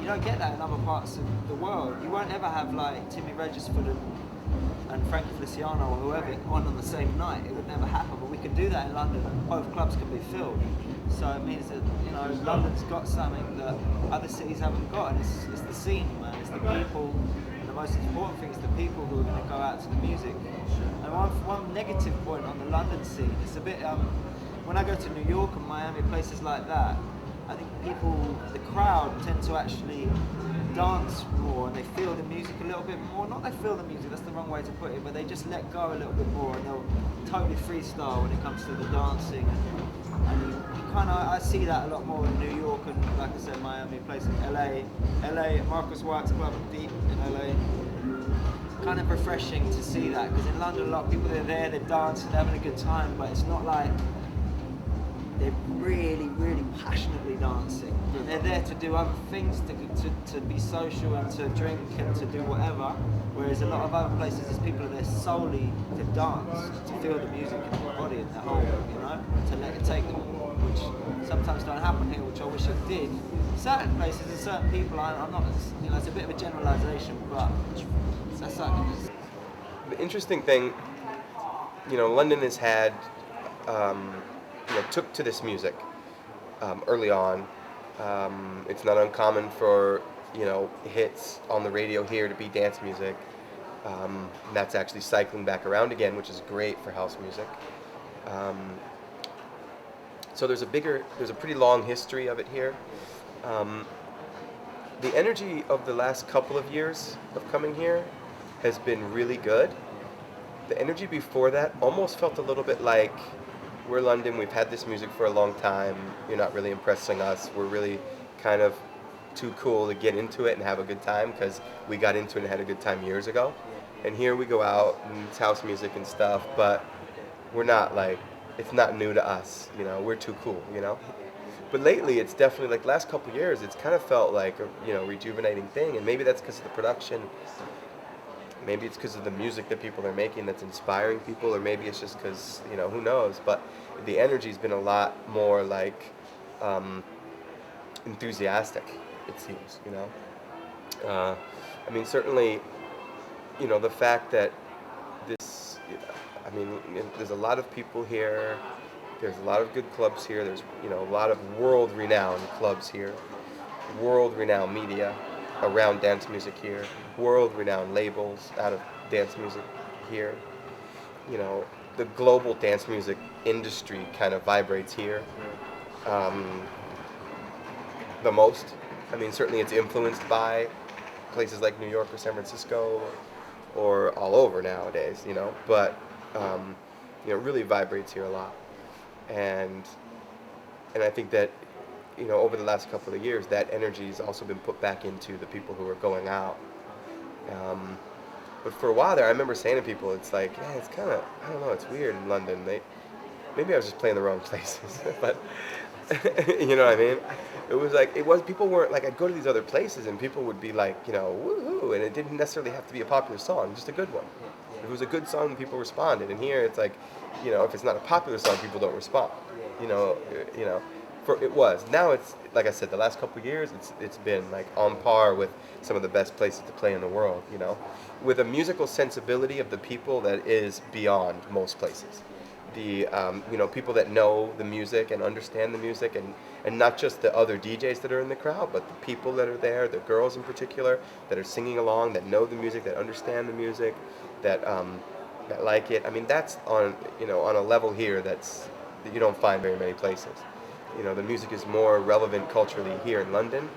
you don't get that in other parts of the world. You won't ever have Timmy Regisford and Frankie Felecinano or whoever on the same night. It would never happen, but we could do that in London. Both clubs can be filled. So it means that London's got something that other cities haven't got, and it's the scene, man. It's the people. And the most important thing is the people who are going to go out to the music. And one negative point on the London scene, it's a bit. When I go to New York and Miami, places like that, I think the crowd tend to actually dance more, and they feel the music a little bit more. Not they feel the music, that's the wrong way to put it, but they just let go a little bit more, and they'll totally freestyle when it comes to the dancing. And you I see that a lot more in New York and, like I said, Miami, places in LA, Marcus White's Club Deep in LA. Kind of refreshing to see that, because in London a lot of people are there, they're dancing, they're having a good time, but it's not like they're really, really passionately dancing. They're there to do other things, to be social and to drink and to do whatever. Whereas a lot of other places, there's people that are there solely to dance, to feel the music in their body and their whole, to let it take them, which sometimes don't happen here, which I wish it did. Certain places and certain people, I'm not, it's a bit of a generalisation, but that's something. The interesting thing, London has had, took to this music early on. It's not uncommon for, hits on the radio here to be dance music. And that's actually cycling back around again, which is great for house music. So there's a pretty long history of it here. The energy of the last couple of years of coming here has been really good. The energy before that almost felt a little bit like, we're London, we've had this music for a long time, you're not really impressing us, we're really kind of too cool to get into it and have a good time because we got into it and had a good time years ago. And here we go out and it's house music and stuff, but we're not it's not new to us, we're too cool, But lately, it's definitely, last couple of years, it's kind of felt like a, rejuvenating thing, and maybe that's because of the production, maybe it's because of the music that people are making that's inspiring people, or maybe it's just because, who knows, but the energy's been a lot more, enthusiastic, it seems, certainly, the fact that there's a lot of people here. There's a lot of good clubs here. There's, a lot of world-renowned clubs here, world-renowned media around dance music here, world-renowned labels out of dance music here. The global dance music industry kind of vibrates here the most. Certainly it's influenced by places like New York or San Francisco or all over nowadays, but it really vibrates here a lot. And I think that, over the last couple of years, that energy has also been put back into the people who are going out. But for a while there, I remember saying to people, it's like, yeah, it's kind of, I don't know, it's weird in London. Maybe I was just playing the wrong places, but you know what I mean? People weren't, I'd go to these other places and people would be like, woohoo, and it didn't necessarily have to be a popular song, just a good one. If it was a good song, people responded. And here, it's like, if it's not a popular song, people don't respond. It was. Now it's, like I said, the last couple of years, it's been on par with some of the best places to play in the world. With a musical sensibility of the people that is beyond most places. The people that know the music and understand the music, and not just the other DJs that are in the crowd, but the people that are there, the girls in particular that are singing along, that know the music, that understand the music, that like it. That's on a level here that you don't find very many places. The music is more relevant culturally here in London.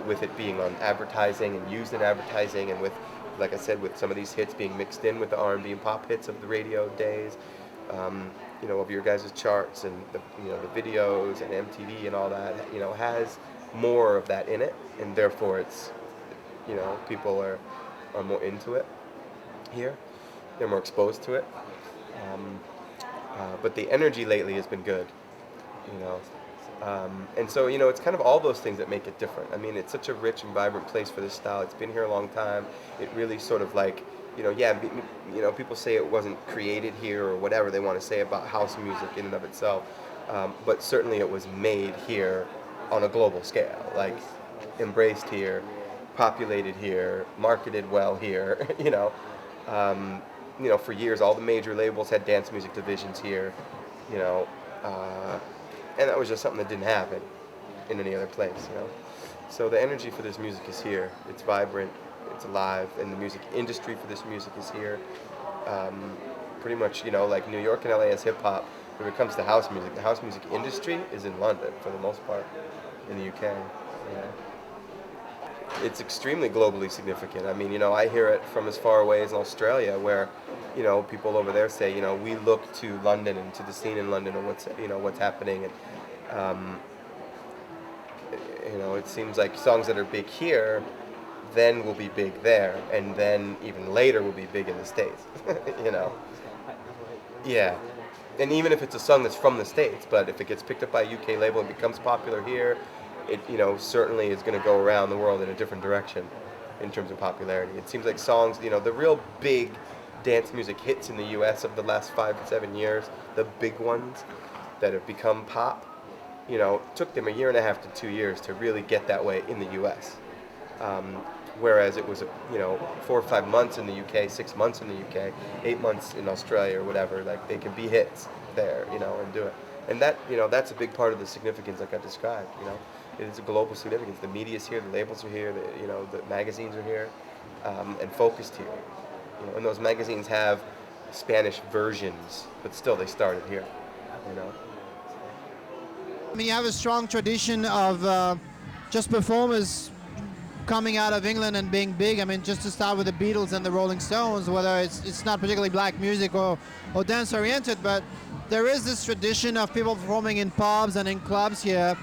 With it being on advertising and used in advertising, and with, like I said, with some of these hits being mixed in with the R&B and pop hits of the radio days, of your guys' charts and the videos and MTV and all that, has more of that in it, and therefore it's, people are more into it here. They're more exposed to it. But the energy lately has been good, and so, it's kind of all those things that make it different. It's such a rich and vibrant place for this style. It's been here a long time. It really sort of people say it wasn't created here or whatever they want to say about house music in and of itself. But certainly it was made here on a global scale, embraced here, populated here, marketed well here, for years all the major labels had dance music divisions here, and that was just something that didn't happen in any other place, So the energy for this music is here. It's vibrant, it's alive, and the music industry for this music is here. Pretty much, like New York and LA has hip hop. When it comes to house music, the house music industry is in London for the most part, in the UK. It's extremely globally significant. I hear it from as far away as Australia, where, people over there say, we look to London and to the scene in London and what's happening, and it seems like songs that are big here then will be big there, and then even later will be big in the States. Yeah. and even if it's a song that's from the States, but if it gets picked up by a UK label and becomes popular here, it certainly is going to go around the world in a different direction in terms of popularity. It seems like songs, the real big dance music hits in the US of the last 5 to 7 years, the big ones that have become pop, took them 1.5 to 2 years to really get that way in the US. Whereas it was 4 or 5 months in the UK, 6 months in the UK, 8 months in Australia or whatever. Like they can be hits there, and do it. And that that's a big part of the significance, like I described. It is a global significance. The media's here, the labels are here, the magazines are here, and focused here. And those magazines have Spanish versions, but still they started here. I mean, you have a strong tradition of just performers coming out of England and being big. I mean, just to start with the Beatles and the Rolling Stones, whether it's not particularly black music or dance oriented, but there is this tradition of people performing in pubs and in clubs here,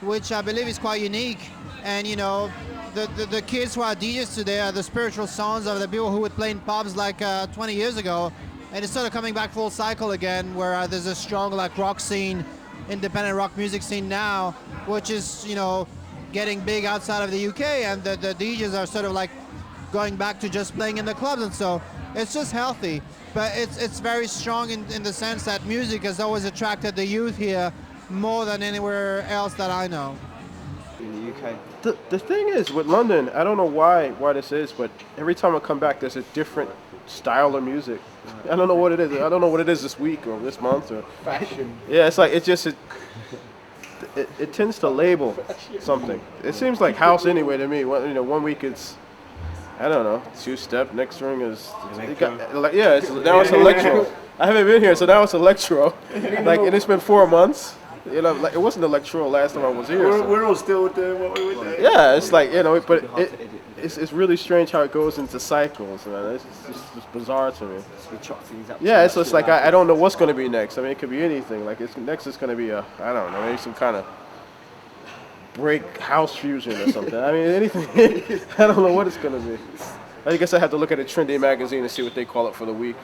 which I believe is quite unique. And the kids who are DJs today are the spiritual sons of the people who would play in pubs like 20 years ago, and it's sort of coming back full cycle again, where there's a strong rock scene, independent rock music scene now, which is getting big outside of the UK, and the DJs are sort of going back to just playing in the clubs, and so it's just healthy. But it's very strong in the sense that music has always attracted the youth here more than anywhere else that I know. In the UK. The thing is with London, I don't know why this is, but every time I come back, there's a different style of music. I don't know what it is. I don't know what it is this week or this month or fashion. Yeah, it's like it tends to label something. It seems like house anyway to me. One week it's, I don't know, two-step. Next ring is now it's electro. I haven't been here, so now it's electro. And it's been 4 months. It wasn't electro last time I was here. We're all still with the. Yeah, it's but it's really strange how it goes into cycles, man. It's just bizarre to me. Yeah, it's just I don't know what's going to be next. I mean, it could be anything. Next is going to be I don't know, maybe some kind of break house fusion or something. I mean, anything. I don't know what it's going to be. I guess I have to look at a trendy magazine and see what they call it for the week.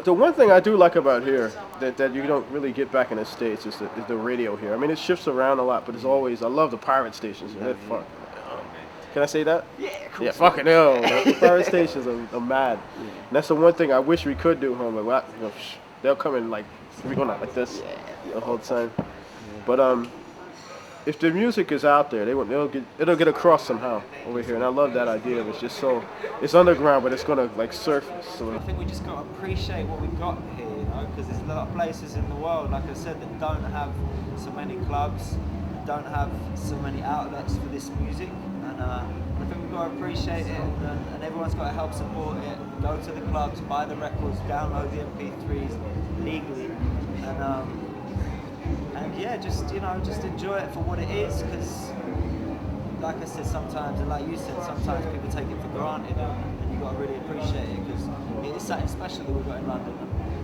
The one thing I do like about here that you don't really get back in the States is the radio here. I mean, it shifts around a lot, but it's always, I love the pirate stations. They're fun. Can I say that? Yeah, of course. Yeah, fucking hell. The pirate stations are mad. And that's the one thing I wish we could do, home. But they'll come in we're going out like this the whole time. But if the music is out there, it'll get across somehow over here, and I love that idea. It's just it's underground, but it's gonna surface. So I think we just gotta appreciate what we've got here, because there's a lot of places in the world, like I said, that don't have so many clubs, don't have so many outlets for this music, and I think we've got to appreciate it, and everyone's got to help support it. Go to the clubs, buy the records, download the MP3s legally, and yeah, just enjoy it for what it is, because like I said, sometimes, and like you said, sometimes people take it for granted, and you've got to really appreciate it, because it is something special that we've got in London.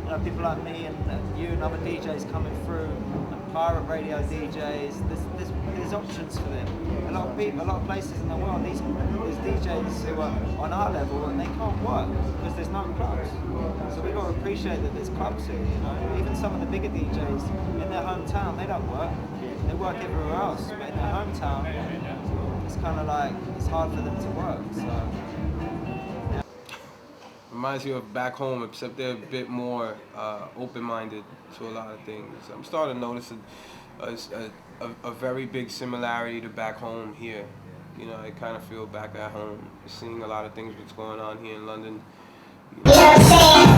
And, people like me and you and other DJs coming through, and pirate radio DJs, there's options for them. A lot of people, a lot of places in the world, there's DJs who are on our level and they can't work because there's no clubs. So we've got to appreciate that there's clubs here, Even some of the bigger DJs in their hometown, they don't work. They work everywhere else, but in their hometown, it's kind of it's hard for them to work. So. Reminds you of back home, except they're a bit more open-minded to a lot of things. I'm starting to notice a very big similarity to back home here. I kind of feel back at home, seeing a lot of things that's going on here in London. You know what I'm saying?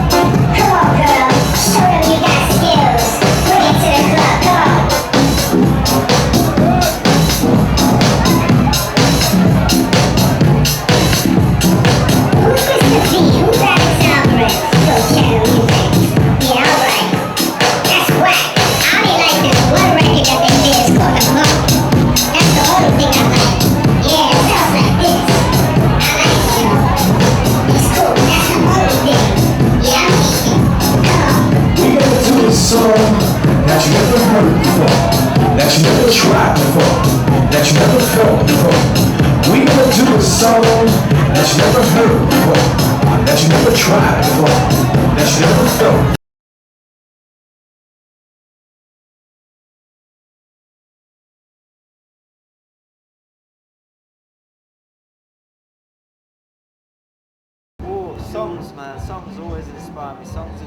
Come on, girl. Show them you got skills. Bring it to the club. Come on. Who's Mr. V? Who's Alex Alvarez? Yo, channel music. Yeah, alright. That's whack. I only like this one record that they did. It's called The Hump. That's the only thing I like. Yeah, it sounds like this. I like it, yo. It's cool. That's the only thing. Yeah, I'm thinking. Come on. We're gonna do a song that you never heard before, that you never tried before, that you never felt before. We're gonna do a song that you never heard before, that you never tried before, that you never felt course, man. Songs always inspire me. Songs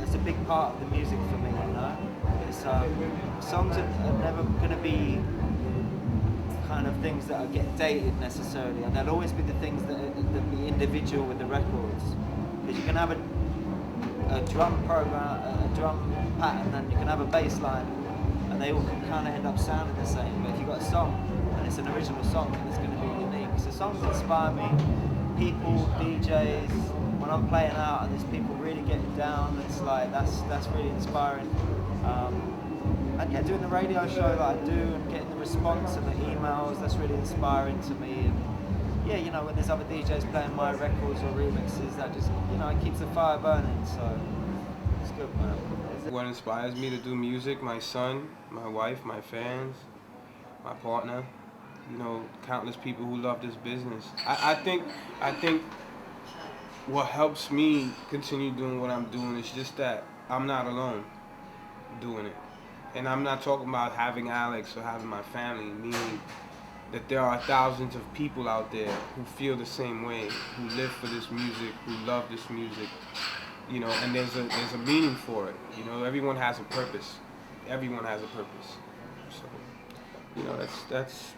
it's a big part of the music for me, you know. It's songs are never gonna be kind of things that get dated necessarily, and they'll always be the things that be individual with the records. Because you can have a drum program, a drum pattern, and you can have a bass line, and they all can kind of end up sounding the same. But if you've got a song, and it's an original song, then it's going to be unique. So songs inspire me. People, DJs, when I'm playing out and there's people really getting down, it's like, that's really inspiring. And yeah, doing the radio show that I do and getting the response and the emails, that's really inspiring to me. And yeah, you know, when there's other DJs playing my records or remixes, that just, you know, it keeps the fire burning, so it's good, man. What inspires me to do music? My son, my wife, my fans, my partner, you know, countless people who love this business. I think what helps me continue doing what I'm doing is just that I'm not alone doing it. And I'm not talking about having Alex or having my family, meaning that there are thousands of people out there who feel the same way, who live for this music, who love this music, you know, and there's a meaning for it. You know, everyone has a purpose. Everyone has a purpose. So, you know, that's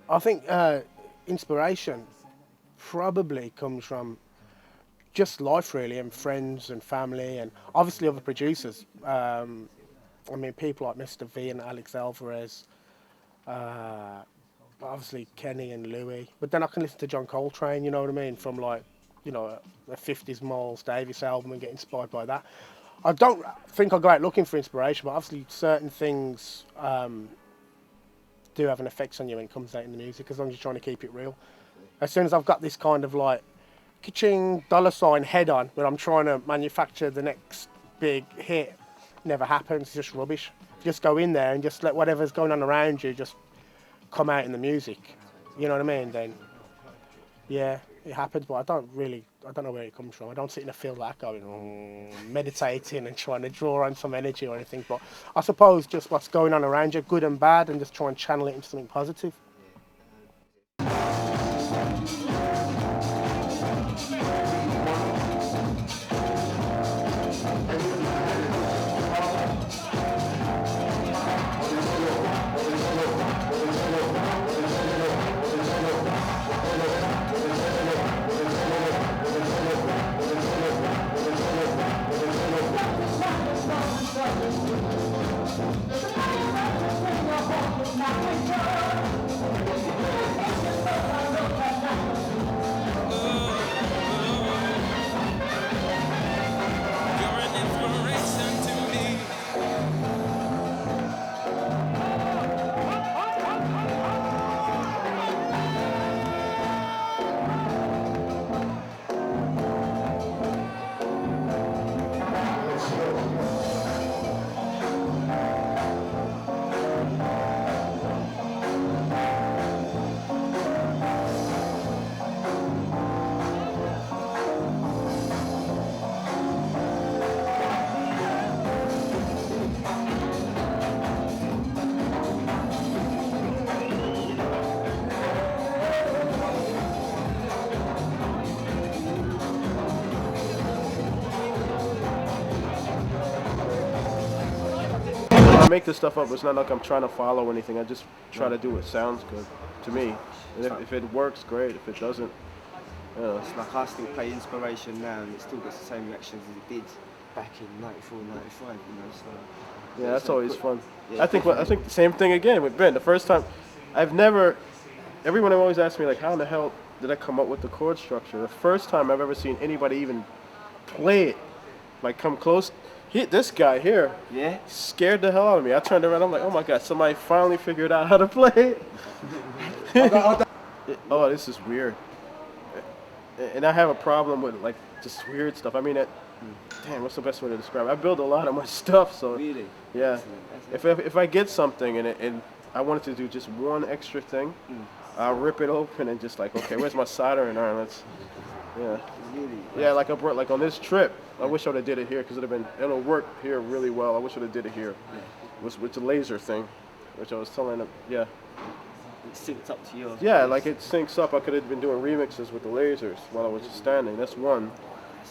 I think inspiration probably comes from just life, really, and friends and family, and obviously other producers. I mean, people like Mr. V and Alex Alvarez, obviously Kenny and Louis. But then I can listen to John Coltrane, you know what I mean, from like, you know, the 50s Miles Davis album and get inspired by that. I don't think I go out looking for inspiration, but obviously certain things do have an effect on you when it comes out in the music, as long as you're trying to keep it real. As soon as I've got this kind of like ka-ching dollar sign head on, when I'm trying to manufacture the next big hit, never happens. It's just rubbish. Just go in there and just let whatever's going on around you just come out in the music. You know what I mean? Then, yeah, it happens, but I don't know where it comes from. I don't sit in a field like going, meditating and trying to draw on some energy or anything. But I suppose just what's going on around you, good and bad, and just try and channel it into something positive. I make this stuff up, it's not like I'm trying to follow anything. I just try to do what sounds good to me. And if it works, great. If it doesn't, you know. It's like I still play Inspiration now and it still gets the same reactions as it did back in 94, 95, you know, so... Yeah, that's always fun. Yeah, I think the same thing again with Ben. The first time, everyone always asks me, like, how in the hell did I come up with the chord structure? The first time I've ever seen anybody even play it, like come close, this guy here, scared the hell out of me. I turned around, I'm like, oh my God, somebody finally figured out how to play it. Oh, this is weird. And I have a problem with like just weird stuff. I mean, damn, what's the best way to describe it? I build a lot of my stuff, so really? Yeah. If I get something and I wanted to do just one extra thing, I'll rip it open and just like, okay, where's my soldering iron? Yeah, like I brought, like on this trip, I wish I would have did it here because it'll work here really well. I wish I would have did it here with the laser thing, which I was telling them, yeah. it synced up to yours. Yeah, like it syncs up. I could have been doing remixes with the lasers while I was just standing. That's one.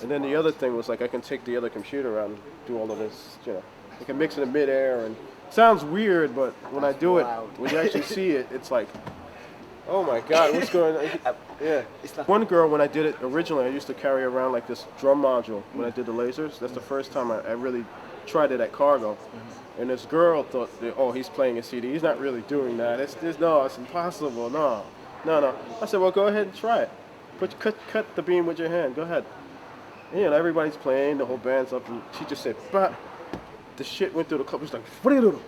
And then the other thing was like I can take the other computer out and do all of this, you know. I can mix it in midair, and it sounds weird, but when I do it, when you actually see it, it's like, oh my God, what's going on? Yeah. One girl, when I did it originally, I used to carry around like this drum module when I did the lasers. That's the first time I really tried it at Cargo. And this girl thought, that, oh, he's playing a CD. He's not really doing that. No, it's impossible. No. I said, well, go ahead and try it. Cut the beam with your hand. Go ahead. And, you know, everybody's playing. The whole band's up. And she just said, but the shit went through the club. She's like, what are you doing?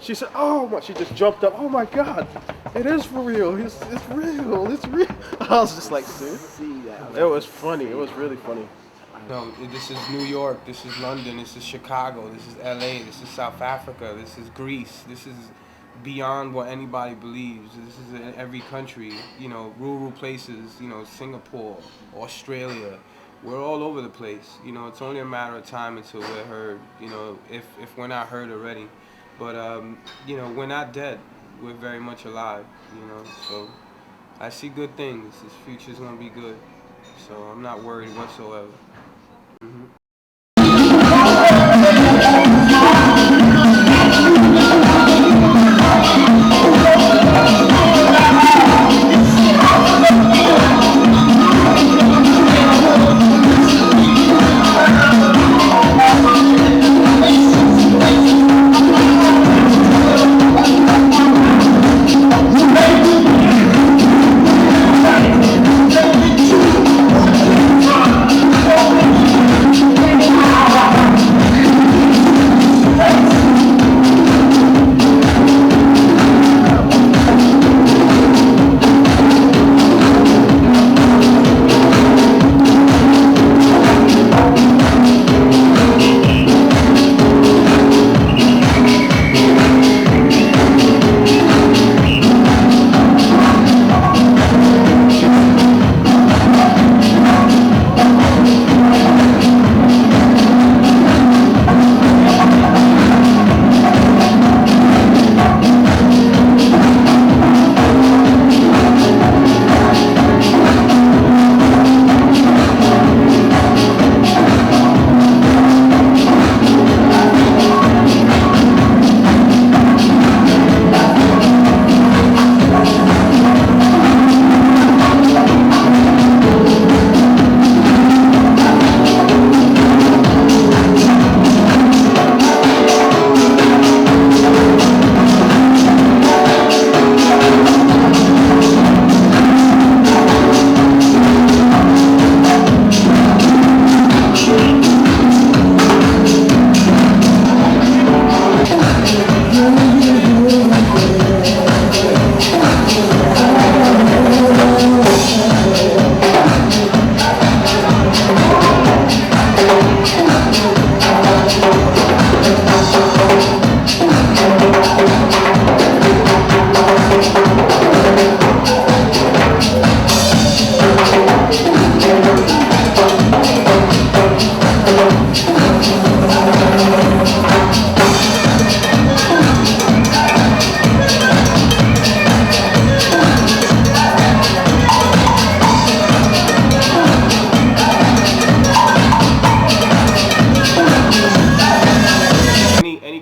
She said, oh my. She just jumped up. Oh my God, it is for real. It's real. It's real. I was just like, see that. It was funny. It was really funny. No, this is New York, this is London, this is Chicago, this is LA, this is South Africa, this is Greece, this is beyond what anybody believes. This is in every country, you know, rural places, you know, Singapore, Australia. We're all over the place. You know, it's only a matter of time until we're heard, you know, if we're not heard already. But, you know, we're not dead. We're very much alive, you know, so I see good things. This future's gonna be good. So I'm not worried whatsoever.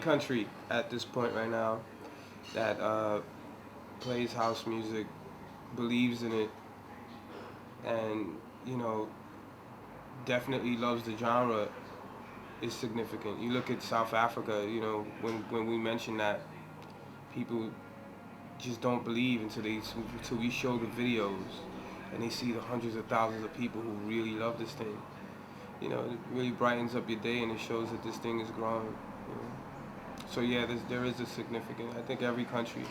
Country at this point right now that plays house music, believes in it, and, you know, definitely loves the genre is significant. You look at South Africa, you know, when we mention that, people just don't believe until we show the videos and they see the hundreds of thousands of people who really love this thing. You know, it really brightens up your day and it shows that this thing is growing. You know? So yeah, there is a significant. I think every country,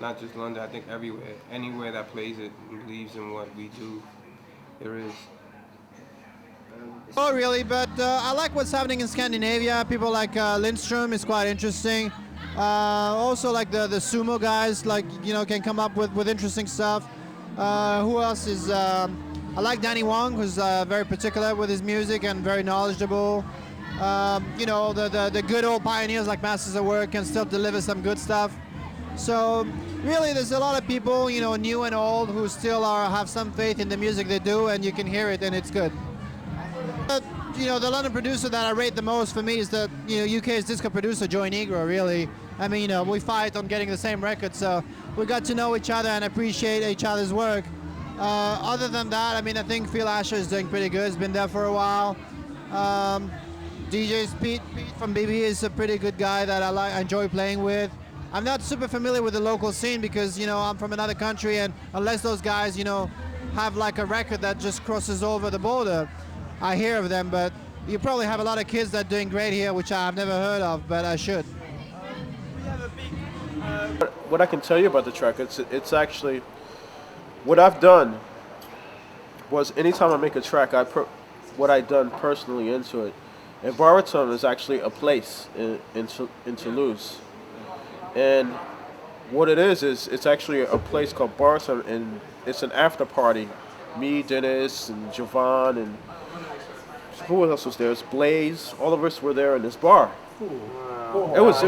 not just London, I think everywhere, anywhere that plays it and believes in what we do, there is. Not really, but I like what's happening in Scandinavia. People like Lindström is quite interesting. Also like the sumo guys, like, you know, can come up with interesting stuff. Who else is? I like Danny Wong, who's very particular with his music and very knowledgeable. You know, the good old pioneers like Masters of Work can still deliver some good stuff. So really, there's a lot of people, you know, new and old, who still have some faith in the music they do, and you can hear it, and it's good. But, you know, the London producer that I rate the most for me is the, you know, UK's disco producer, Joy Negro, really. I mean, you know, we fight on getting the same record, so we got to know each other and appreciate each other's work. Other than that, I mean, I think Phil Asher is doing pretty good. He's been there for a while. DJ Pete from BB is a pretty good guy that I enjoy playing with. I'm not super familiar with the local scene because, you know, I'm from another country, and unless those guys, you know, have like a record that just crosses over the border, I hear of them. But you probably have a lot of kids that are doing great here, which I've never heard of, but I should. What I can tell you about the track, it's actually, what I've done was anytime I make a track, what I've done personally into it. And Barberton is actually a place in Toulouse. And what it is it's actually a place called Barberton, and it's an after party. Me, Dennis, and Jovan, and who else was there? It's Blaze. All of us were there in this bar. It was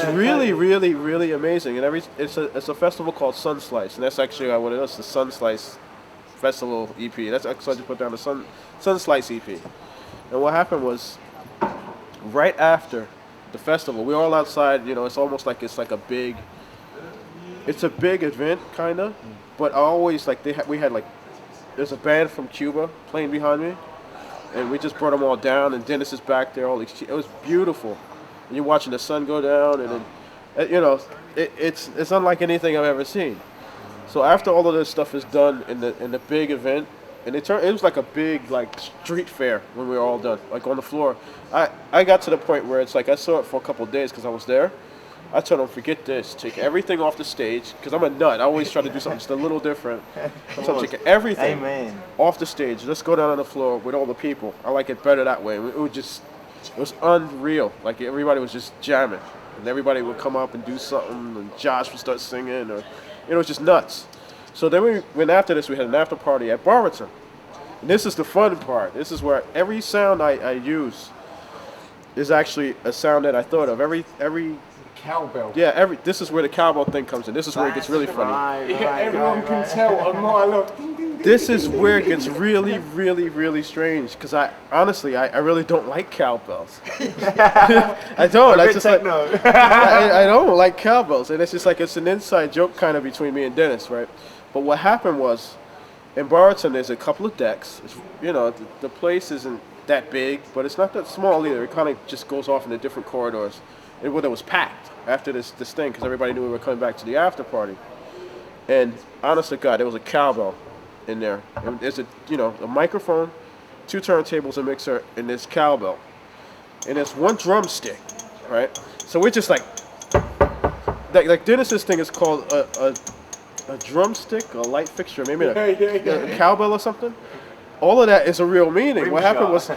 really amazing. And it's a festival called Sun Slice, and that's actually what it is, the Sun Slice Festival EP. That's actually I just put down the Sun Slice EP. And what happened was, right after the festival, we were all outside. You know, it's almost like it's a big event, kind of. But I always we had there's a band from Cuba playing behind me, and we just brought them all down. And Dennis is back there. It was beautiful. And you're watching the sun go down, and then, you know, it's unlike anything I've ever seen. So after all of this stuff is done in the big event. And it was like a big street fair when we were all done, like on the floor. I got to the point where it's like I saw it for a couple of days because I was there. I told them, forget this, take everything off the stage, because I'm a nut. I always try to do something just a little different. So take everything off the stage. Let's go down on the floor with all the people. I like it better that way. It was unreal. Like everybody was just jamming, and everybody would come up and do something, and Josh would start singing, or it was just nuts. So then after this, we had an after party at Barberton. And this is the fun part. This is where every sound I use is actually a sound that I thought of. Every cowbell. Yeah, this is where the cowbell thing comes in. This is where it gets really funny. Everyone can tell a mile off. This is where it gets really, really, really strange. Because I really don't like cowbells. I don't. I don't like cowbells, and it's just like it's an inside joke kind of between me and Dennis, right? But what happened was, in Barberton, there's a couple of decks. You know, the place isn't that big, but it's not that small either. It kind of just goes off into different corridors. It was packed after this thing because everybody knew we were coming back to the after party. And honest to God, there was a cowbell in there. And there's a microphone, 2 turntables, a mixer, and this cowbell. And there's 1 drumstick, right? So we're just like Dennis's thing is called a drumstick, a light fixture, maybe a cowbell or something. All of that is a real meaning. What happened was,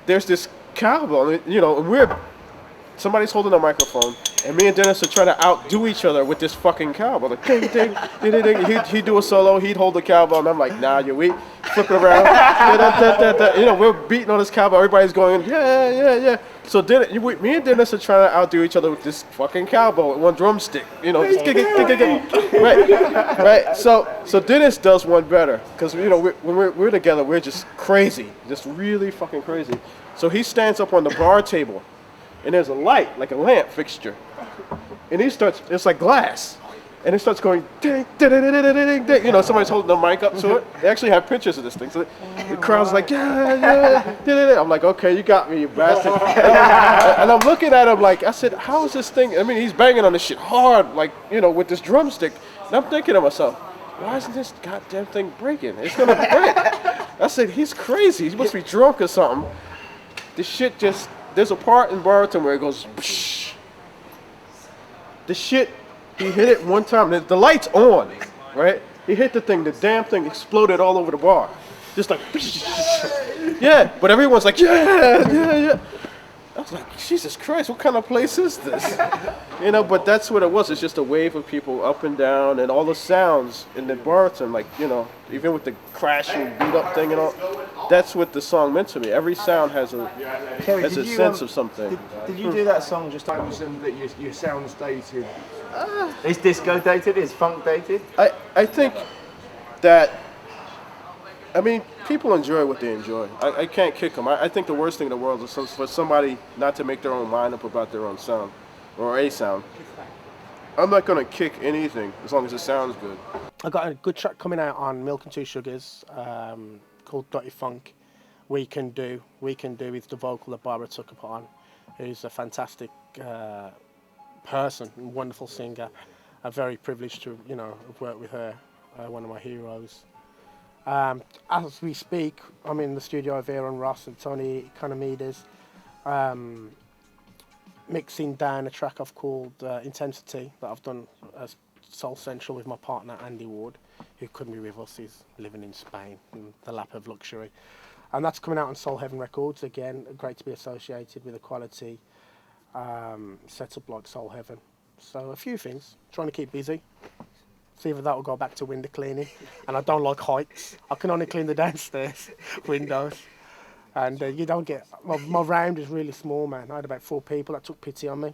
there's this cowbell, and somebody's holding a microphone, and me and Dennis are trying to outdo each other with this fucking cowbell. Like, ding, ding, ding, ding, ding. He'd do a solo, he'd hold the cowbell, and I'm like, nah, you're weak. Flip it around. We're beating on this cowbell. Everybody's going, yeah. So me and Dennis are trying to outdo each other with this fucking cowbell with 1 drumstick. Just right. So Dennis does one better because when we're together, we're just crazy, just really fucking crazy. So he stands up on the bar table, and there's a light, like a lamp fixture, and it's like glass. And it starts going ding, ding, ding, ding, ding, ding. Somebody's holding the mic up to it. They actually have pictures of this thing. So the crowd's like, yeah. I'm like, okay, you got me, you bastard. And I'm looking at him like, I said, how is this thing? I mean, he's banging on this shit hard, with this drumstick. And I'm thinking to myself, why isn't this goddamn thing breaking? It's gonna break. I said, he's crazy. He must be drunk or something. This shit there's a part in Barberton where it goes, psh. The shit. He hit it one time. The light's on, right? He hit the thing. The damn thing exploded all over the bar. Just like, yeah. But everyone's like, yeah. I was It's like, Jesus Christ, what kind of place is this? You know, but that's what it was. It's just a wave of people up and down, and all the sounds in the baritone, like, you know, even with the crashing beat up thing and all. That's what the song meant to me. Every sound has a sense of something. Did you do that song just times that your sound's dated? Is disco dated? Is funk dated? I think that, I mean, people enjoy what they enjoy. I can't kick them. I think the worst thing in the world is for somebody not to make their own mind up about their own sound, or a sound. I'm not going to kick anything as long as it sounds good. I got a good track coming out on Milk and Two Sugars called Dirty Funk. We Can Do with the vocal that Barbara took upon, who's a fantastic person, wonderful singer. I'm very privileged to, you know, have worked with her, one of my heroes. As we speak, I'm in the studio with Aaron Ross and Tony Economides, mixing down a track I've called Intensity that I've done as Soul Central with my partner Andy Ward, who couldn't be with us. He's living in Spain in the lap of luxury. And that's coming out on Soul Heaven Records. Again, great to be associated with a quality setup like Soul Heaven. So a few things, trying to keep busy. See if that will go back to window cleaning. And I don't like heights. I can only clean the downstairs windows. And you don't get, my round is really small, man. I had about 4 people that took pity on me.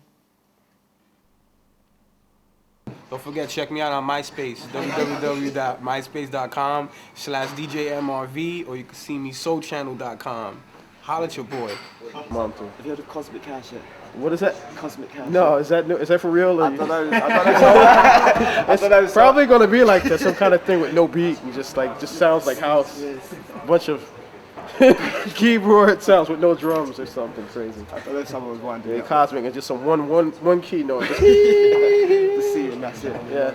Don't forget, check me out on MySpace, www.myspace.com/DJMRV, or you can see me soulchannel.com. Holla at your boy. Have you heard of Cosmic Cash yet? What is that? Cosmic Cash. No, is that for real? I don't know. It's probably going to be like that, some kind of thing with no beat and just sounds like house. A bunch of keyboard sounds with no drums or something crazy. I thought someone was winding Cosmic and just some one key note. The C and that's it. Yeah.